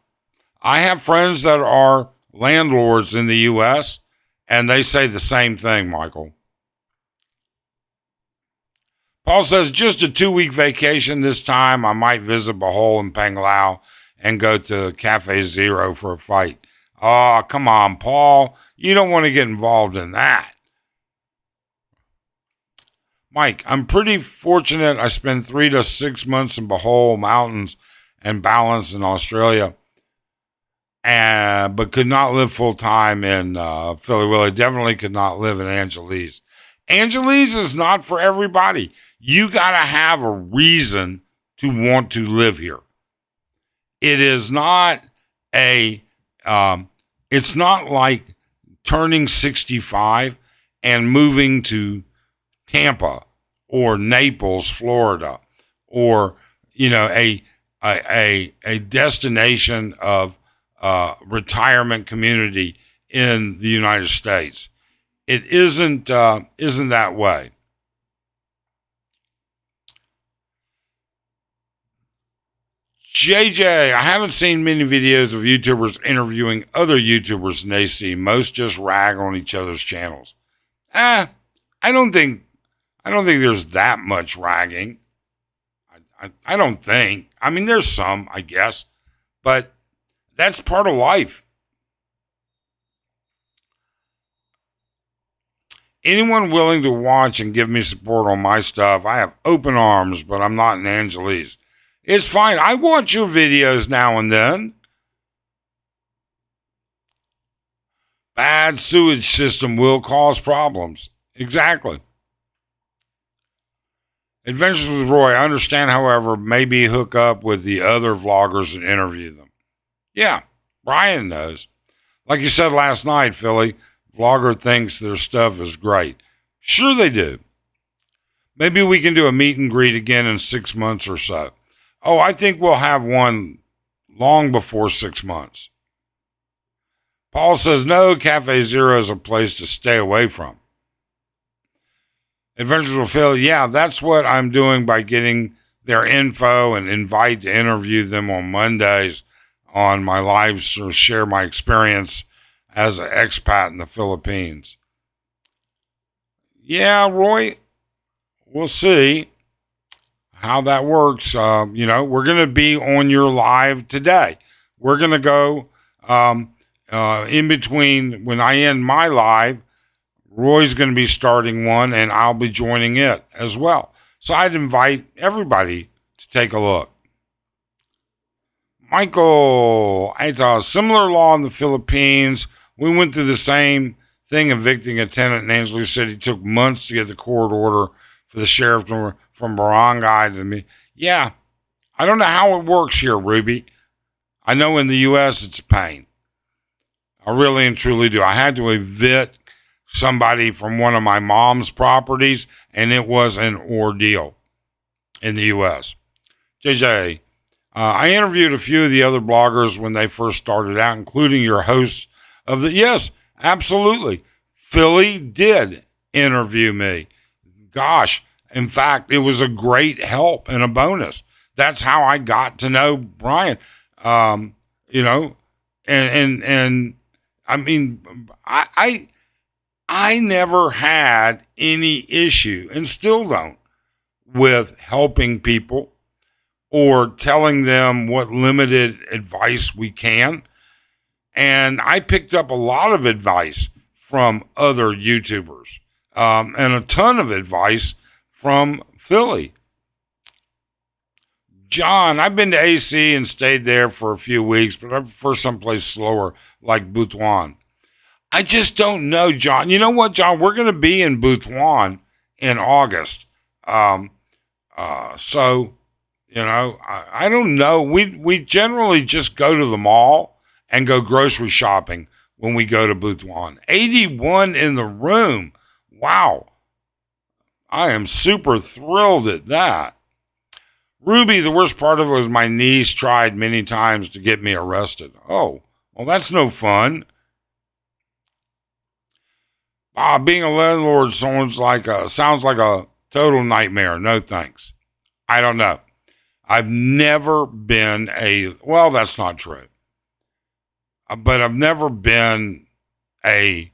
Speaker 1: I have friends that are landlords in the U.S., and they say the same thing, Michael. Paul says, just a 2-week vacation this time. I might visit Bohol and Panglao and go to Cafe Zero for a fight. Oh, come on, Paul. You don't want to get involved in that. Mike, I'm pretty fortunate. I spent 3 to 6 months in Bohol Mountains and Balance in Australia, but could not live full time in Philly Willie. Definitely could not live in Angeles. Angeles is not for everybody. You got to have a reason to want to live here. It is not it's not like turning 65 and moving to Tampa or Naples, Florida, or, a destination of retirement community in the United States. It isn't that way. JJ, I haven't seen many videos of YouTubers interviewing other YouTubers in AC. Most just rag on each other's channels. I don't think there's that much ragging. I don't think. I mean, there's some, I guess, but that's part of life. Anyone willing to watch and give me support on my stuff, I have open arms, but I'm not in Angeles. It's fine. I watch your videos now and then. Bad sewage system will cause problems. Exactly. Adventures with Roy. I understand, however, maybe hook up with the other vloggers and interview them. Yeah, Brian knows. Like you said last night, Philly, vlogger thinks their stuff is great. Sure they do. Maybe we can do a meet and greet again in 6 months or so. Oh, I think we'll have one long before 6 months. Paul says, no, Cafe Zero is a place to stay away from. Adventures with Phil, yeah, that's what I'm doing by getting their info and invite to interview them on Mondays on my lives or share my experience as an expat in the Philippines. Yeah, Roy, we'll see how that works. We're going to be on your live today. We're going to go in between when I end my live. Roy's going to be starting one, and I'll be joining it as well. So I'd invite everybody to take a look. Michael, it's a similar law in the Philippines. We went through the same thing evicting a tenant, and Angela said he took months to get the court order for the sheriff from barangay to me. Yeah, I don't know how it works here, Ruby. I know in the U.S. it's a pain. I really and truly do. I had to evict somebody from one of my mom's properties, and it was an ordeal in the U.S. JJ, I interviewed a few of the other bloggers when they first started out, including your host of the... Yes, absolutely. Philly did interview me. Gosh, in fact, it was a great help and a bonus. That's how I got to know Brian. And I mean, I never had any issue, and still don't, with helping people or telling them what limited advice we can. And I picked up a lot of advice from other YouTubers, and a ton of advice from Philly. John, I've been to AC and stayed there for a few weeks, but I prefer someplace slower like Butuan. I just don't know, John. You know what, John? We're going to be in Butuan in August. I don't know. We generally just go to the mall and go grocery shopping when we go to Butuan. 81 in the room. Wow. I am super thrilled at that. Ruby, the worst part of it was my niece tried many times to get me arrested. Oh, well, that's no fun. Being a landlord sounds like a total nightmare. No thanks. I don't know. I've never been well, that's not true. But I've never been a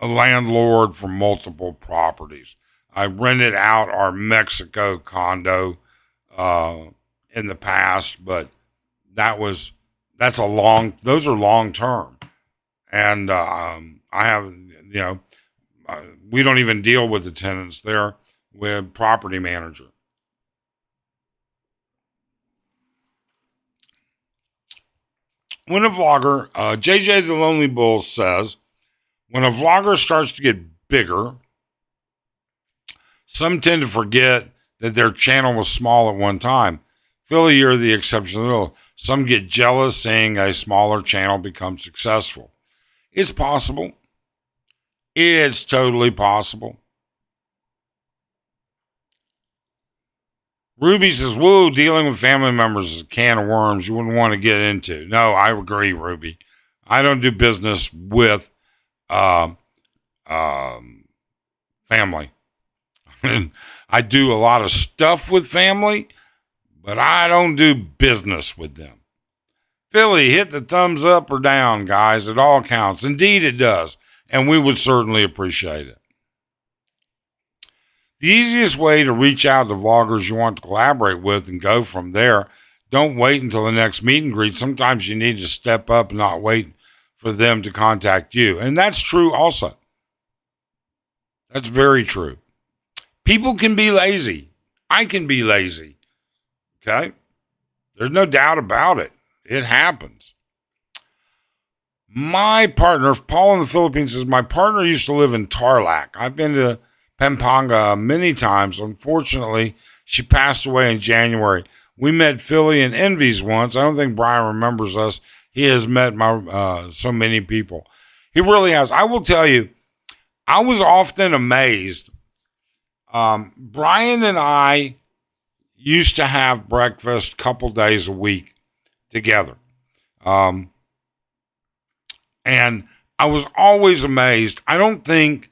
Speaker 1: landlord for multiple properties. I rented out our Mexico condo in the past, but those are long term. And I have, we don't even deal with the tenants there. With property manager. When a vlogger, JJ the Lonely Bull says, when a vlogger starts to get bigger, some tend to forget that their channel was small at one time. Philly, you're the exception. Some get jealous seeing a smaller channel become successful. It's possible. It's totally possible. Ruby says, whoa, dealing with family members is a can of worms you wouldn't want to get into. No, I agree, Ruby. I don't do business with family. I do a lot of stuff with family, but I don't do business with them. Philly, hit the thumbs up or down, guys. It all counts. Indeed, it does. And we would certainly appreciate it. The easiest way to reach out to vloggers you want to collaborate with and go from there. Don't wait until the next meet and greet. Sometimes you need to step up and not wait for them to contact you. And that's true also. That's very true. People can be lazy. I can be lazy. Okay? There's no doubt about it. It happens. My partner, Paul in the Philippines, says, my partner used to live in Tarlac. I've been to Pampanga many times. Unfortunately, she passed away in January. We met Philly and Envy's once. I don't think Brian remembers us. He has met so many people. He really has. I will tell you, I was often amazed. Brian and I used to have breakfast a couple days a week together. And I was always amazed. I don't think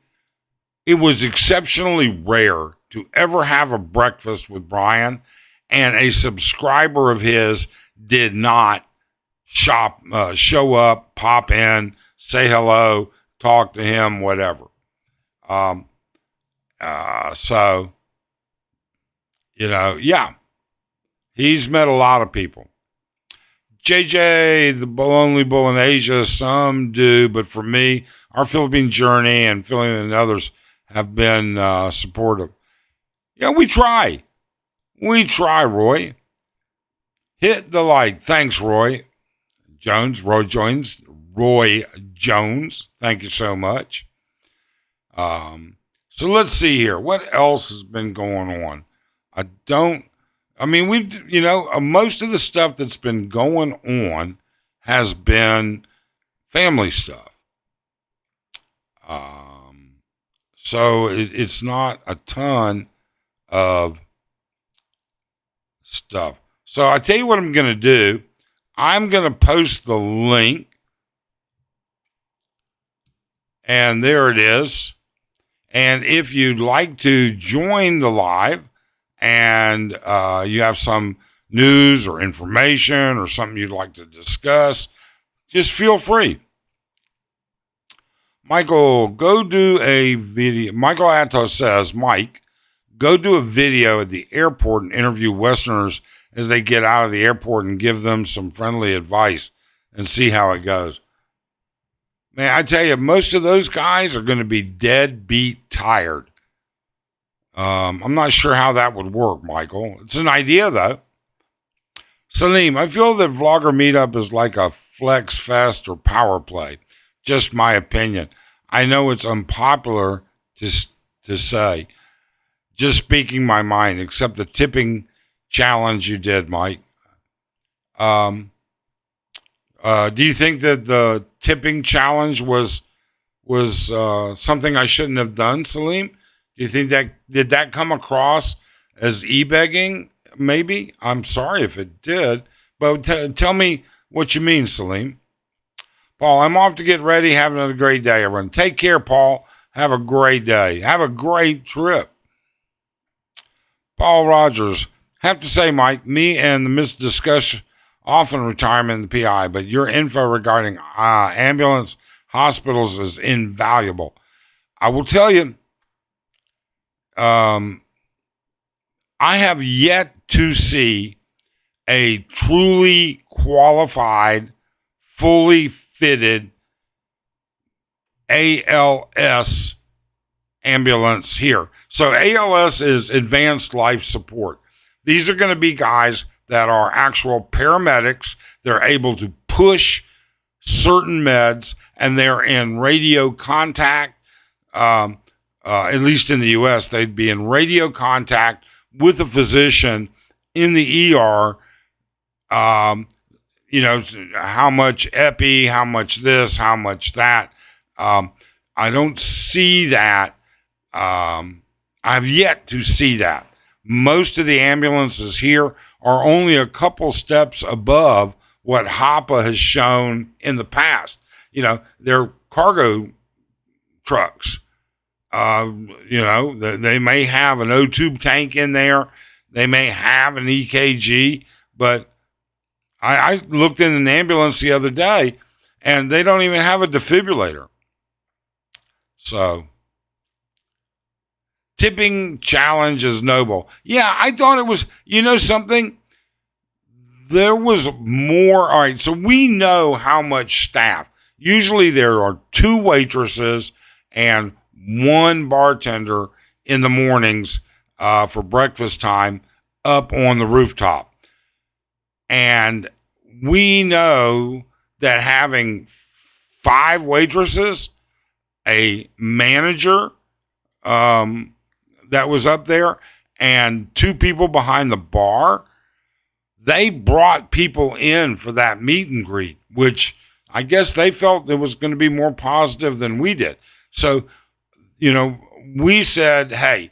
Speaker 1: it was exceptionally rare to ever have a breakfast with Brian and a subscriber of his did not show up, pop in, say hello, talk to him, whatever. So, yeah, he's met a lot of people. JJ, the lonely bull in Asia, some do, but for me, our Philippine journey and Philly and others have been supportive. Yeah, we try. We try, Roy. Hit the like. Thanks, Roy Jones. Roy Jones. Thank you so much. So let's see here. What else has been going on? Most of the stuff that's been going on has been family stuff. So it's not a ton of stuff. So I tell you what I'm going to do. I'm going to post the link. And there it is. And if you'd like to join the live and you have some news or information or something you'd like to discuss, just feel free. Michael, go do a video. Michael Atos says, Mike, go do a video at the airport and interview Westerners as they get out of the airport and give them some friendly advice and see how it goes. Man, I tell you, most of those guys are going to be dead beat tired. I'm not sure how that would work, Michael. It's an idea, though. Salim, I feel that Vlogger Meetup is like a flex fest or power play. Just my opinion. I know it's unpopular to say. Just speaking my mind, except the tipping challenge you did, Mike. Do you think that the tipping challenge was something I shouldn't have done, Salim? Do you think did that come across as e-begging? Maybe. I'm sorry if it did, but tell me what you mean, Salim. Paul, I'm off to get ready. Have another great day, everyone. Take care, Paul. Have a great day. Have a great trip. Paul Rogers. Have to say, Mike, me and the Miss discuss often retirement in the PI, but your info regarding ambulance hospitals is invaluable. I will tell you, I have yet to see a truly qualified, fully fitted ALS ambulance here. So ALS is advanced life support. These are going to be guys that are actual paramedics. They're able to push certain meds, and they're in radio contact. At least in the U.S., they'd be in radio contact with a physician in the ER. How much epi, how much this, how much that. I don't see that. I've yet to see that. Most of the ambulances here are only a couple steps above what HAPA has shown in the past. They're cargo trucks. They may have an O2 tank in there. They may have an EKG, but I looked in an ambulance the other day and they don't even have a defibrillator. So, tipping challenge is noble. Yeah, I thought it was, something? There was more. All right, so we know how much staff. Usually there are 2 waitresses and 1 bartender in the mornings for breakfast time up on the rooftop. And we know that having 5 waitresses, a manager that was up there, and 2 people behind the bar, they brought people in for that meet and greet, which I guess they felt it was going to be more positive than we did. So, we said, hey,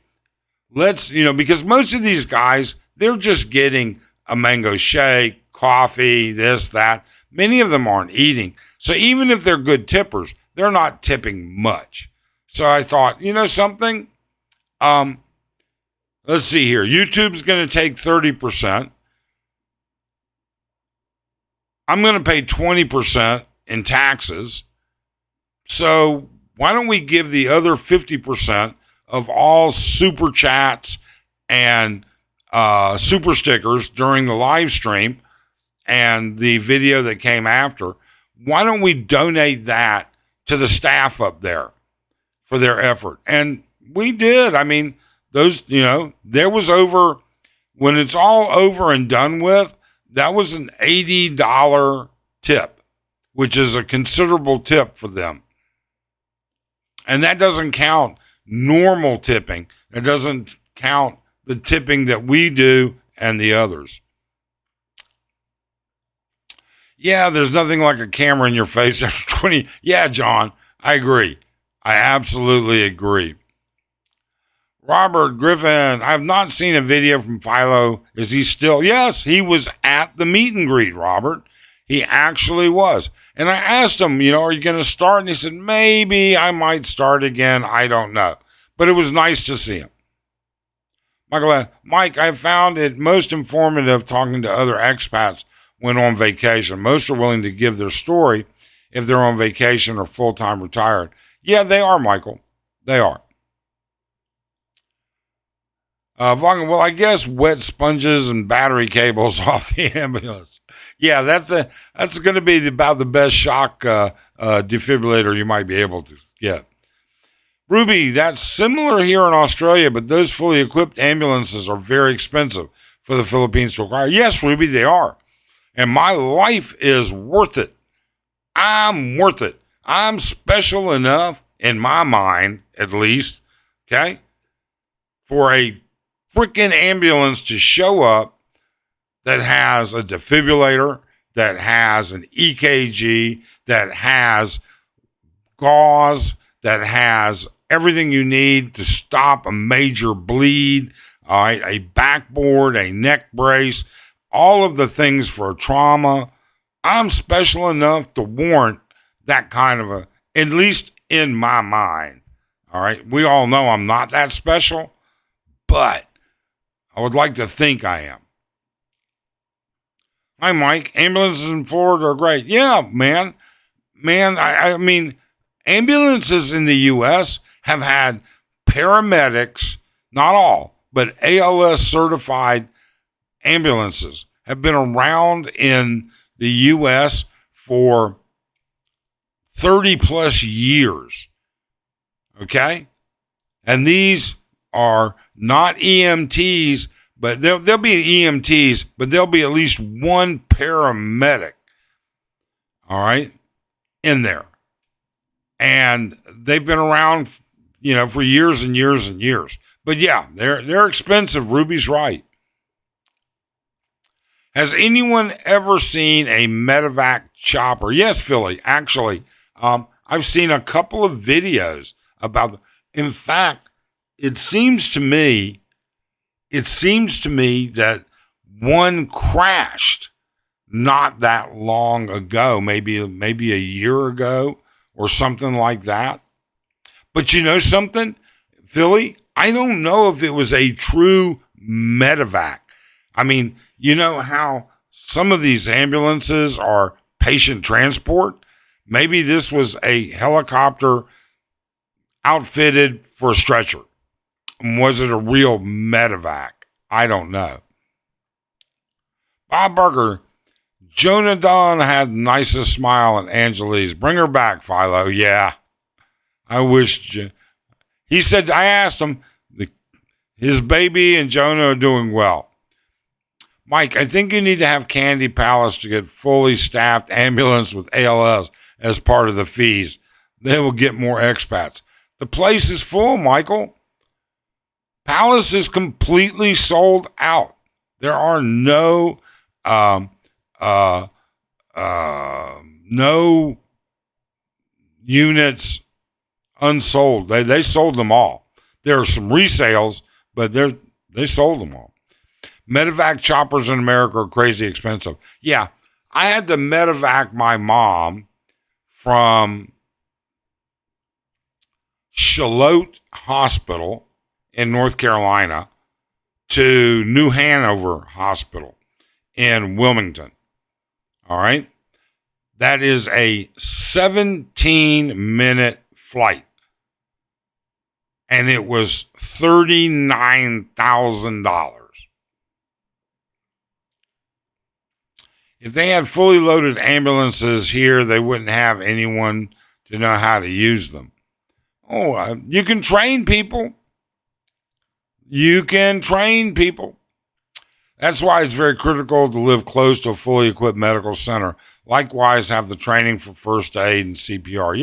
Speaker 1: let's, because most of these guys, they're just getting a mango shake, coffee, this, that. Many of them aren't eating. So even if they're good tippers, they're not tipping much. So I thought, something? Let's see here. YouTube's going to take 30%. I'm going to pay 20% in taxes. So why don't we give the other 50% of all super chats and super stickers during the live stream and the video that came after. Why don't we donate that to the staff up there for their effort? And we did. I mean, those, there was over, when it's all over and done with, that was an $80 tip, which is a considerable tip for them. And that doesn't count normal tipping. It doesn't count the tipping that we do and the others. Yeah, there's nothing like a camera in your face after 20. Yeah, John, I agree. I absolutely agree. Robert Griffin, I've not seen a video from Philo. Is he still? Yes, he was at the meet and greet, Robert. He actually was. And I asked him, are you going to start? And he said, maybe I might start again. I don't know. But it was nice to see him. Mike, I found it most informative talking to other expats when on vacation. Most are willing to give their story if they're on vacation or full-time retired. Yeah, they are, Michael. They are. Well, I guess wet sponges and battery cables off the ambulance. Yeah, that's going to be about the best shock defibrillator you might be able to get. Ruby, that's similar here in Australia, but those fully equipped ambulances are very expensive for the Philippines to acquire. Yes, Ruby, they are. And my life is worth it. I'm worth it. I'm special enough, in my mind, at least, okay, for a freaking ambulance to show up that has a defibrillator, that has an EKG, that has gauze, that has everything you need to stop a major bleed, all right, a backboard, a neck brace, all of the things for a trauma. I'm special enough to warrant that kind of at least in my mind, all right? We all know I'm not that special, but I would like to think I am. Hi, Mike. Ambulances in Florida are great. Yeah, man. I mean, ambulances in the U.S. have had paramedics, not all, but ALS certified ambulances have been around in the U.S. for 30 plus years. Okay? And these are not EMTs, but they'll be EMTs, but there'll be at least one paramedic, all right, in there. And they've been around, for years and years and years. But yeah, they're expensive. Ruby's right. Has anyone ever seen a medevac chopper? Yes, Philly. Actually, I've seen a couple of videos about. In fact, it seems to me that one crashed not that long ago, maybe a year ago or something like that. But you know something, Philly? I don't know if it was a true medevac. I mean, you know how some of these ambulances are patient transport? Maybe this was a helicopter outfitted for a stretcher. Was it a real medevac? I don't know. Bob Barker, Jonah Don had the nicest smile at Angelique's. Bring her back, Philo. Yeah. I wish. He said, I asked him, his baby and Jonah are doing well. Mike, I think you need to have Candy Palace to get fully staffed ambulance with ALS as part of the fees. They will get more expats. The place is full, Michael. Palace is completely sold out. There are no units unsold. They sold them all. There are some resales, but they sold them all. Medevac choppers in America are crazy expensive. Yeah, I had to medevac my mom from Charlotte Hospital in North Carolina to New Hanover Hospital in Wilmington. All right. That is a 17-minute flight. and it was $39,000. If they had fully loaded ambulances here, they wouldn't have anyone to know how to use them. You can train people. You can train people. That's why it's very critical to live close to a fully equipped medical center. Likewise, have the training for first aid and CPR.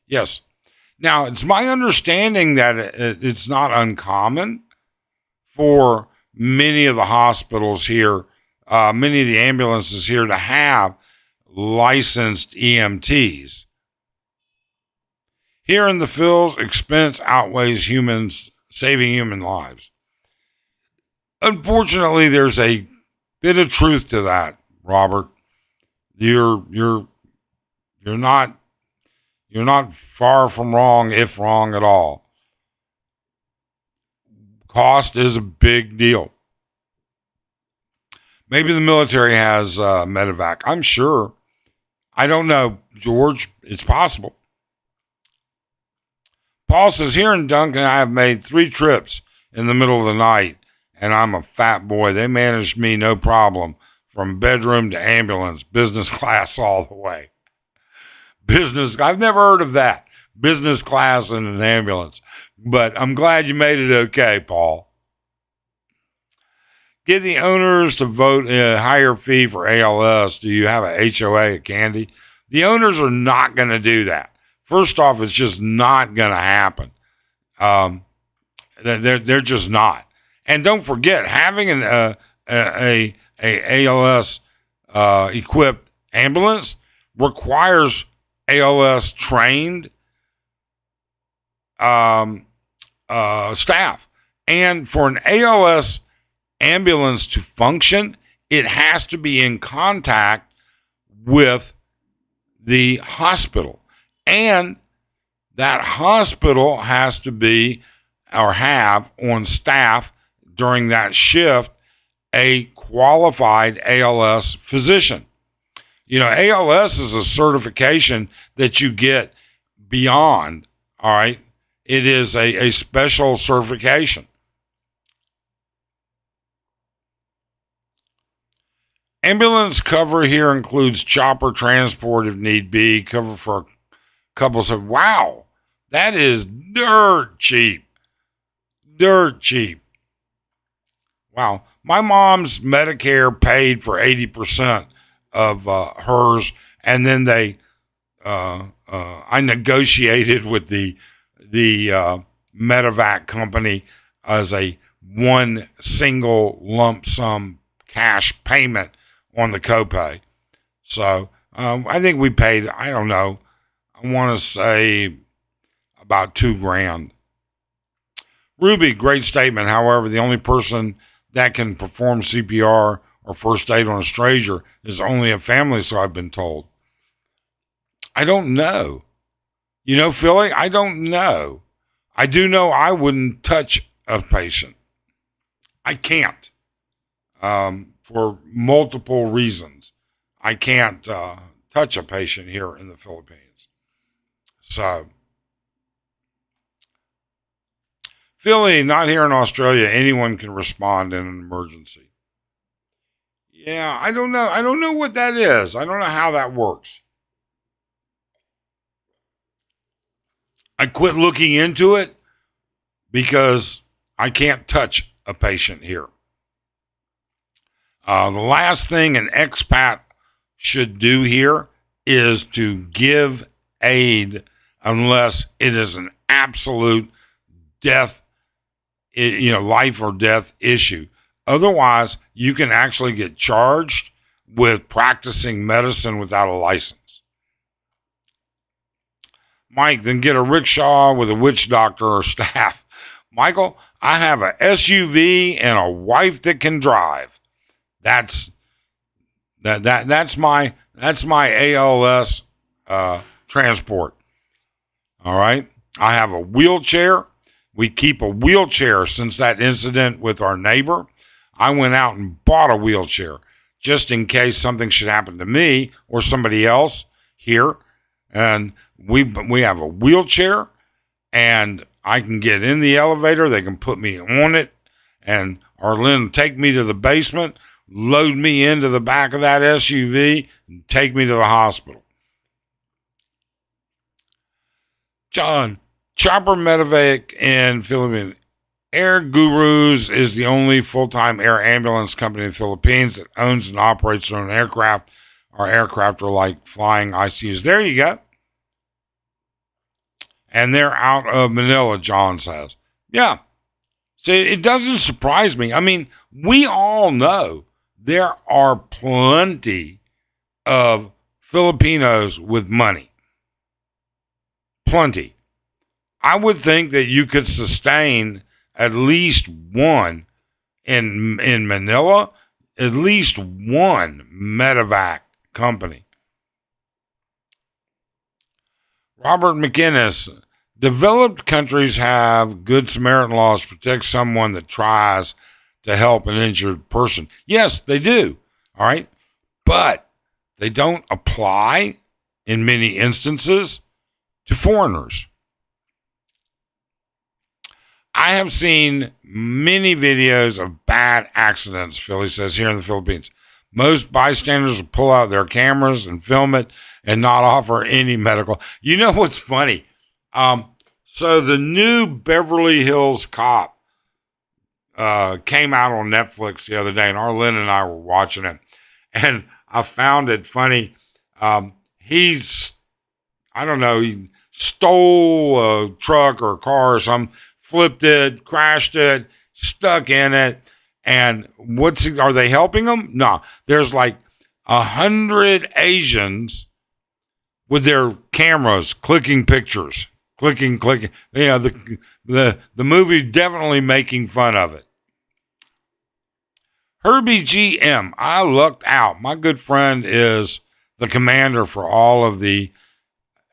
Speaker 1: Yes. Now, it's my understanding that it's not uncommon for many of the hospitals here, many of the ambulances here to have licensed EMTs. Here in the Phils, expense outweighs saving human lives. Unfortunately, there's a bit of truth to that, Robert. You're not far from wrong, if wrong at all. Cost is a big deal. Maybe the military has medevac. I'm sure. I don't know, George. It's possible. Paul says, here in Duncan, I have made 3 trips in the middle of the night, and I'm a fat boy. They managed me no problem, from bedroom to ambulance, business class all the way. I've never heard of that. Business class in an ambulance. But I'm glad you made it okay, Paul. Get the owners to vote a higher fee for ALS. Do you have a HOA at Candy? The owners are not going to do that. First off, it's just not going to happen. They're just not. And don't forget, having an ALS equipped ambulance requires ALS trained staff. And for an ALS ambulance to function, it has to be in contact with the hospital. And that hospital has to be or have on staff during that shift a qualified ALS physician. ALS is a certification that you get beyond, all right? It is a special certification. Ambulance cover here includes chopper transport if need be, cover for a couple said, wow, that is dirt cheap. Wow. My mom's Medicare paid for 80% of hers, and then I negotiated with the medevac company as a one single lump sum cash payment on the copay. So I think we paid, I don't know, I want to say about $2,000. Ruby, great statement. However, the only person that can perform CPR or first aid on a stranger is only a family, so I've been told. I don't know. Philly, I don't know. I do know I wouldn't touch a patient. I can't. For multiple reasons. I can't touch a patient here in the Philippines. So, Philly, not here in Australia, anyone can respond in an emergency. Yeah, I don't know. I don't know what that is. I don't know how that works. I quit looking into it because I can't touch a patient here. The last thing an expat should do here is to give aid unless it is an absolute death, life or death issue. Otherwise, you can actually get charged with practicing medicine without a license. Mike, then get a rickshaw with a witch doctor or staff. Michael, I have a SUV and a wife that can drive. That's my ALS transport. All right. I have a wheelchair. We keep a wheelchair since that incident with our neighbor. I went out and bought a wheelchair just in case something should happen to me or somebody else here. And we have a wheelchair, and I can get in the elevator. They can put me on it, and Arlen take me to the basement, load me into the back of that SUV, and take me to the hospital. John, Chopper Medevac in Philippines. Air Gurus is the only full-time air ambulance company in the Philippines that owns and operates their own aircraft. Our aircraft are like flying ICUs. There you go. And they're out of Manila, John says. Yeah. So it doesn't surprise me. I mean, we all know there are plenty of Filipinos with money. Plenty. I would think that you could sustain at least one in Manila, at least one medevac company. Robert McInnes, developed countries have Good Samaritan laws to protect someone that tries to help an injured person. Yes, they do. All right. But they don't apply in many instances to foreigners. I have seen many videos of bad accidents, Philly says, here in the Philippines. Most bystanders will pull out their cameras and film it and not offer any medical. You know what's funny? So the new Beverly Hills Cop came out on Netflix the other day, and Arlen and I were watching it. And I found it funny. He stole a truck or a car or something, flipped it, crashed it, stuck in it. And are they helping him? No, there's like 100 Asians with their cameras clicking pictures, clicking. You know, the movie definitely making fun of it. Herbie GM, I lucked out. My good friend is the commander for all of the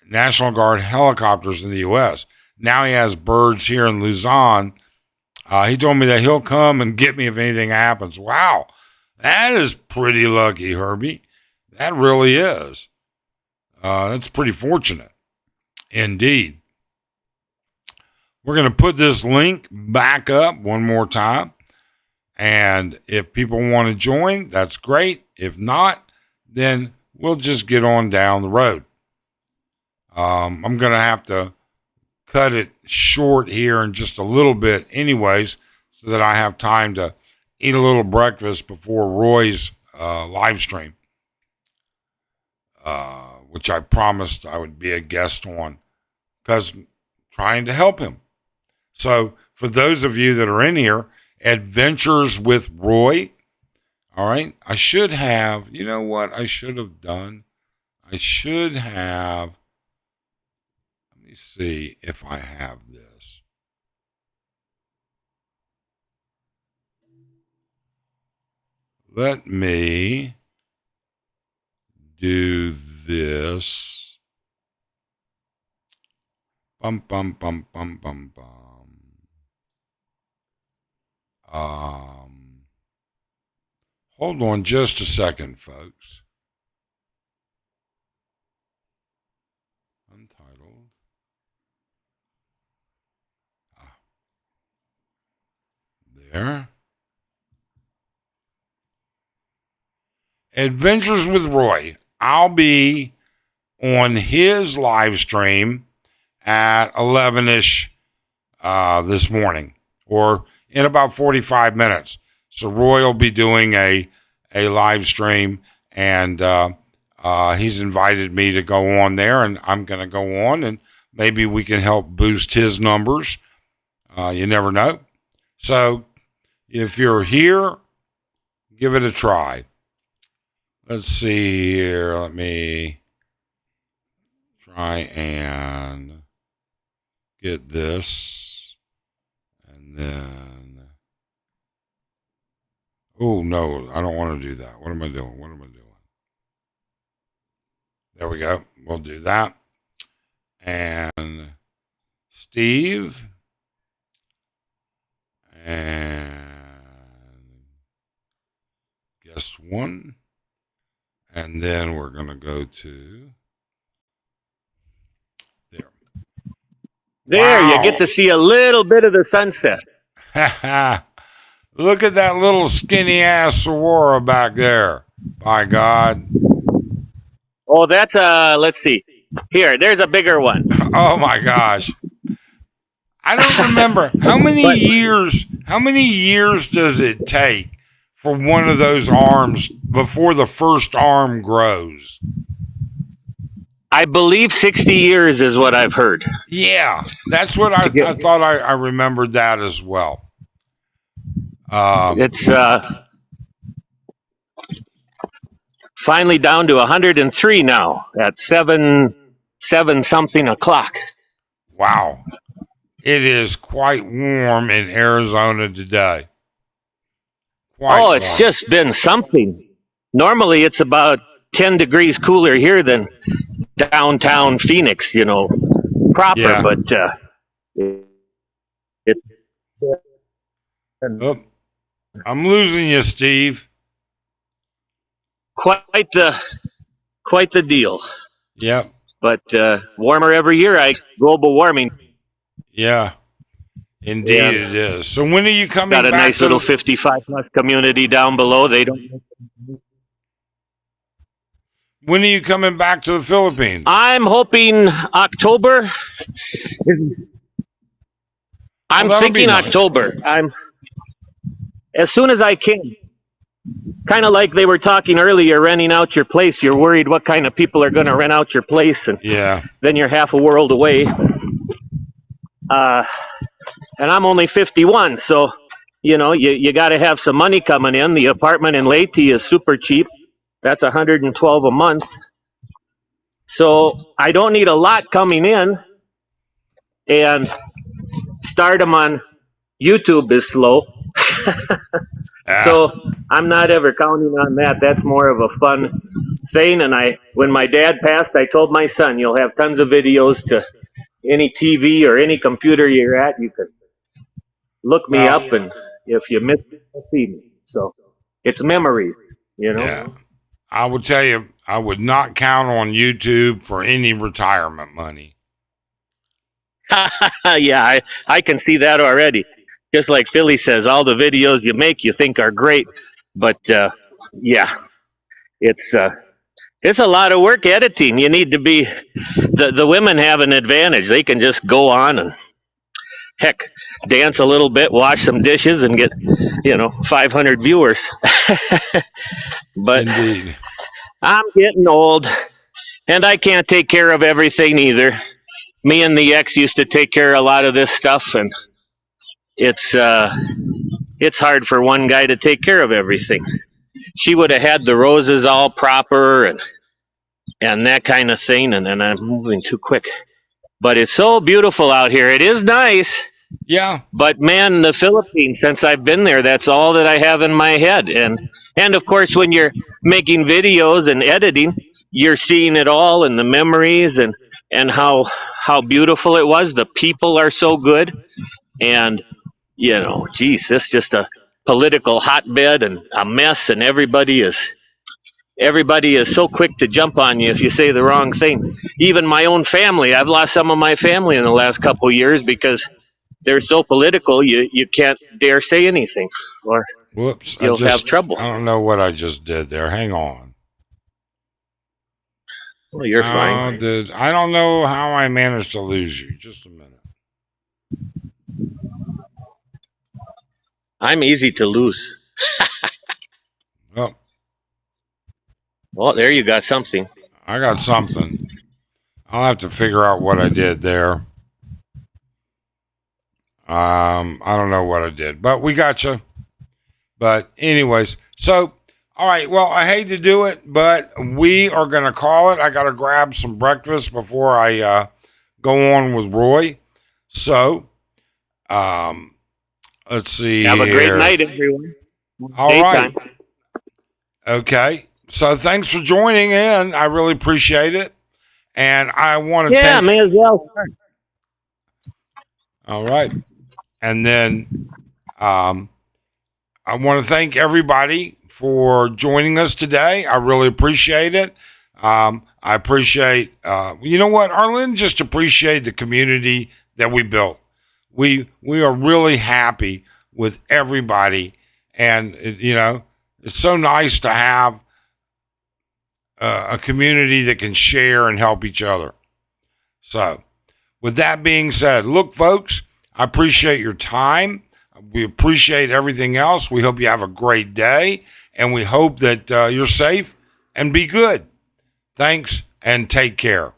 Speaker 1: National Guard helicopters in the U.S. Now he has birds here in Luzon. He told me that he'll come and get me if anything happens. Wow, that is pretty lucky, Herbie. That really is. That's pretty fortunate, indeed. We're going to put this link back up one more time. And if people want to join, that's great. If not, then we'll just get on down the road. I'm going to have to cut it short here in just a little bit anyways, so that I have time to eat a little breakfast before Roy's live stream, which I promised I would be a guest on, because I'm trying to help him. So for those of you that are in here, Adventures with Roy, all right, I should have, you know what I should have done? I should have, let me see if I have this. Let me do this. Bum, bum, bum, bum, bum, bum. Hold on just a second, folks. Untitled. There. Adventures with Roy. I'll be on his live stream at 11-ish this morning, or in about 45 minutes. So Roy will be doing a live stream, and he's invited me to go on there, and I'm going to go on, and maybe we can help boost his numbers. You never know. So if you're here, give it a try. Let's see here. Let me try and get this. And then, oh no, I don't want to do that. What am I doing? There we go. We'll do that. And Steve. And guest one. And then we're going to go to there.
Speaker 2: There, you get
Speaker 1: Wow.
Speaker 2: to see a little bit of the sunset.
Speaker 1: Look at that little skinny ass Saguaro back there. By God.
Speaker 2: Oh, that's let's see. Here, there's a bigger one.
Speaker 1: Oh my gosh. I don't remember how many
Speaker 2: But
Speaker 1: years. How many years does it take for one of those arms before the first arm grows?
Speaker 2: I believe 60 years is what I've heard.
Speaker 1: Yeah, that's what
Speaker 2: To
Speaker 1: I
Speaker 2: get
Speaker 1: thought. I remembered that as well.
Speaker 2: it's finally down to 103 now at 7 something o'clock.
Speaker 1: Wow, it is quite warm in Arizona today. Quite
Speaker 2: Oh, it's
Speaker 1: warm.
Speaker 2: just been something. Normally, it's about 10 degrees cooler here than downtown Phoenix, proper,
Speaker 1: Yeah.
Speaker 2: but it's
Speaker 1: Oh, I'm losing you, Steve.
Speaker 2: quite the deal.
Speaker 1: Yep.
Speaker 2: But warmer every year. Global warming.
Speaker 1: Yeah. Indeed,
Speaker 2: Yeah.
Speaker 1: it is. So when are you coming
Speaker 2: Got a
Speaker 1: back
Speaker 2: nice
Speaker 1: to
Speaker 2: little
Speaker 1: the,
Speaker 2: 55 plus community down below. They don't.
Speaker 1: When are you coming back to the Philippines?
Speaker 2: I'm hoping October. I'm
Speaker 1: that'll be
Speaker 2: thinking
Speaker 1: nice.
Speaker 2: October. I'm as soon as I can. Kind of like they were talking earlier, renting out your place. You're worried what kind of people are going to rent out your place, and
Speaker 1: Yeah.
Speaker 2: then you're half a world away. And I'm only 51, so you got to have some money coming in. The apartment in Leyte is super cheap. That's 112 a month. So I don't need a lot coming in, and stardom on YouTube is slow.
Speaker 1: Ah,
Speaker 2: So I'm not ever counting on that. That's more of a fun thing. And when my dad passed, I told my son, you'll have tons of videos to any TV or any computer you're at. You can look me
Speaker 1: well,
Speaker 2: up, and if you miss me, you'll see me. So it's memories.
Speaker 1: yeah. I would tell you, I would not count on YouTube for any retirement money.
Speaker 2: Yeah, I can see that already. Just like Philly says, all the videos you make you think are great, but yeah, it's a lot of work editing. You need to be the women have an advantage. They can just go on and heck, dance a little bit, wash some dishes, and get 500 viewers. But
Speaker 1: Indeed.
Speaker 2: I'm getting old, and I can't take care of everything either. Me and the ex used to take care of a lot of this stuff, and it's hard for one guy to take care of everything. She would have had the roses all proper and that kind of thing, and I'm moving too quick. But it's so beautiful out here. It is nice.
Speaker 1: Yeah.
Speaker 2: But man, the Philippines, since I've been there, that's all that I have in my head. And of course, when you're making videos and editing, you're seeing it all and the memories and how beautiful it was. The people are so good, and geez, it's just a political hotbed and a mess, and everybody is so quick to jump on you if you say the wrong thing. Even my own family, I've lost some of my family in the last couple of years because they're so political. You can't dare say anything, or
Speaker 1: Whoops.
Speaker 2: you'll have trouble.
Speaker 1: I don't know what I just did there. Hang on.
Speaker 2: Well, you're
Speaker 1: Oh,
Speaker 2: fine.
Speaker 1: dude. I don't know how I managed to lose you. Just a minute.
Speaker 2: I'm easy to lose.
Speaker 1: Oh,
Speaker 2: Well, there you got something.
Speaker 1: I got something. I'll have to figure out what I did there. I don't know what I did, but we got you. But anyways, so all right. Well, I hate to do it, but we are gonna call it. I gotta grab some breakfast before I go on with Roy. So, let's see.
Speaker 2: Have a great
Speaker 1: here.
Speaker 2: night, everyone.
Speaker 1: All
Speaker 2: Daytime.
Speaker 1: right. Okay. So thanks for joining in. I really appreciate it, and I want to
Speaker 2: Yeah,
Speaker 1: thank.
Speaker 2: may as well.
Speaker 1: All right. And then I want to thank everybody for joining us today. I really appreciate it. I appreciate, you know what, Arlen, just appreciate the community that we built. We are really happy with everybody, and it's so nice to have a community that can share and help each other. So, with that being said, look, folks, I appreciate your time. We appreciate everything else. We hope you have a great day, and we hope that you're safe and be good. Thanks, and take care.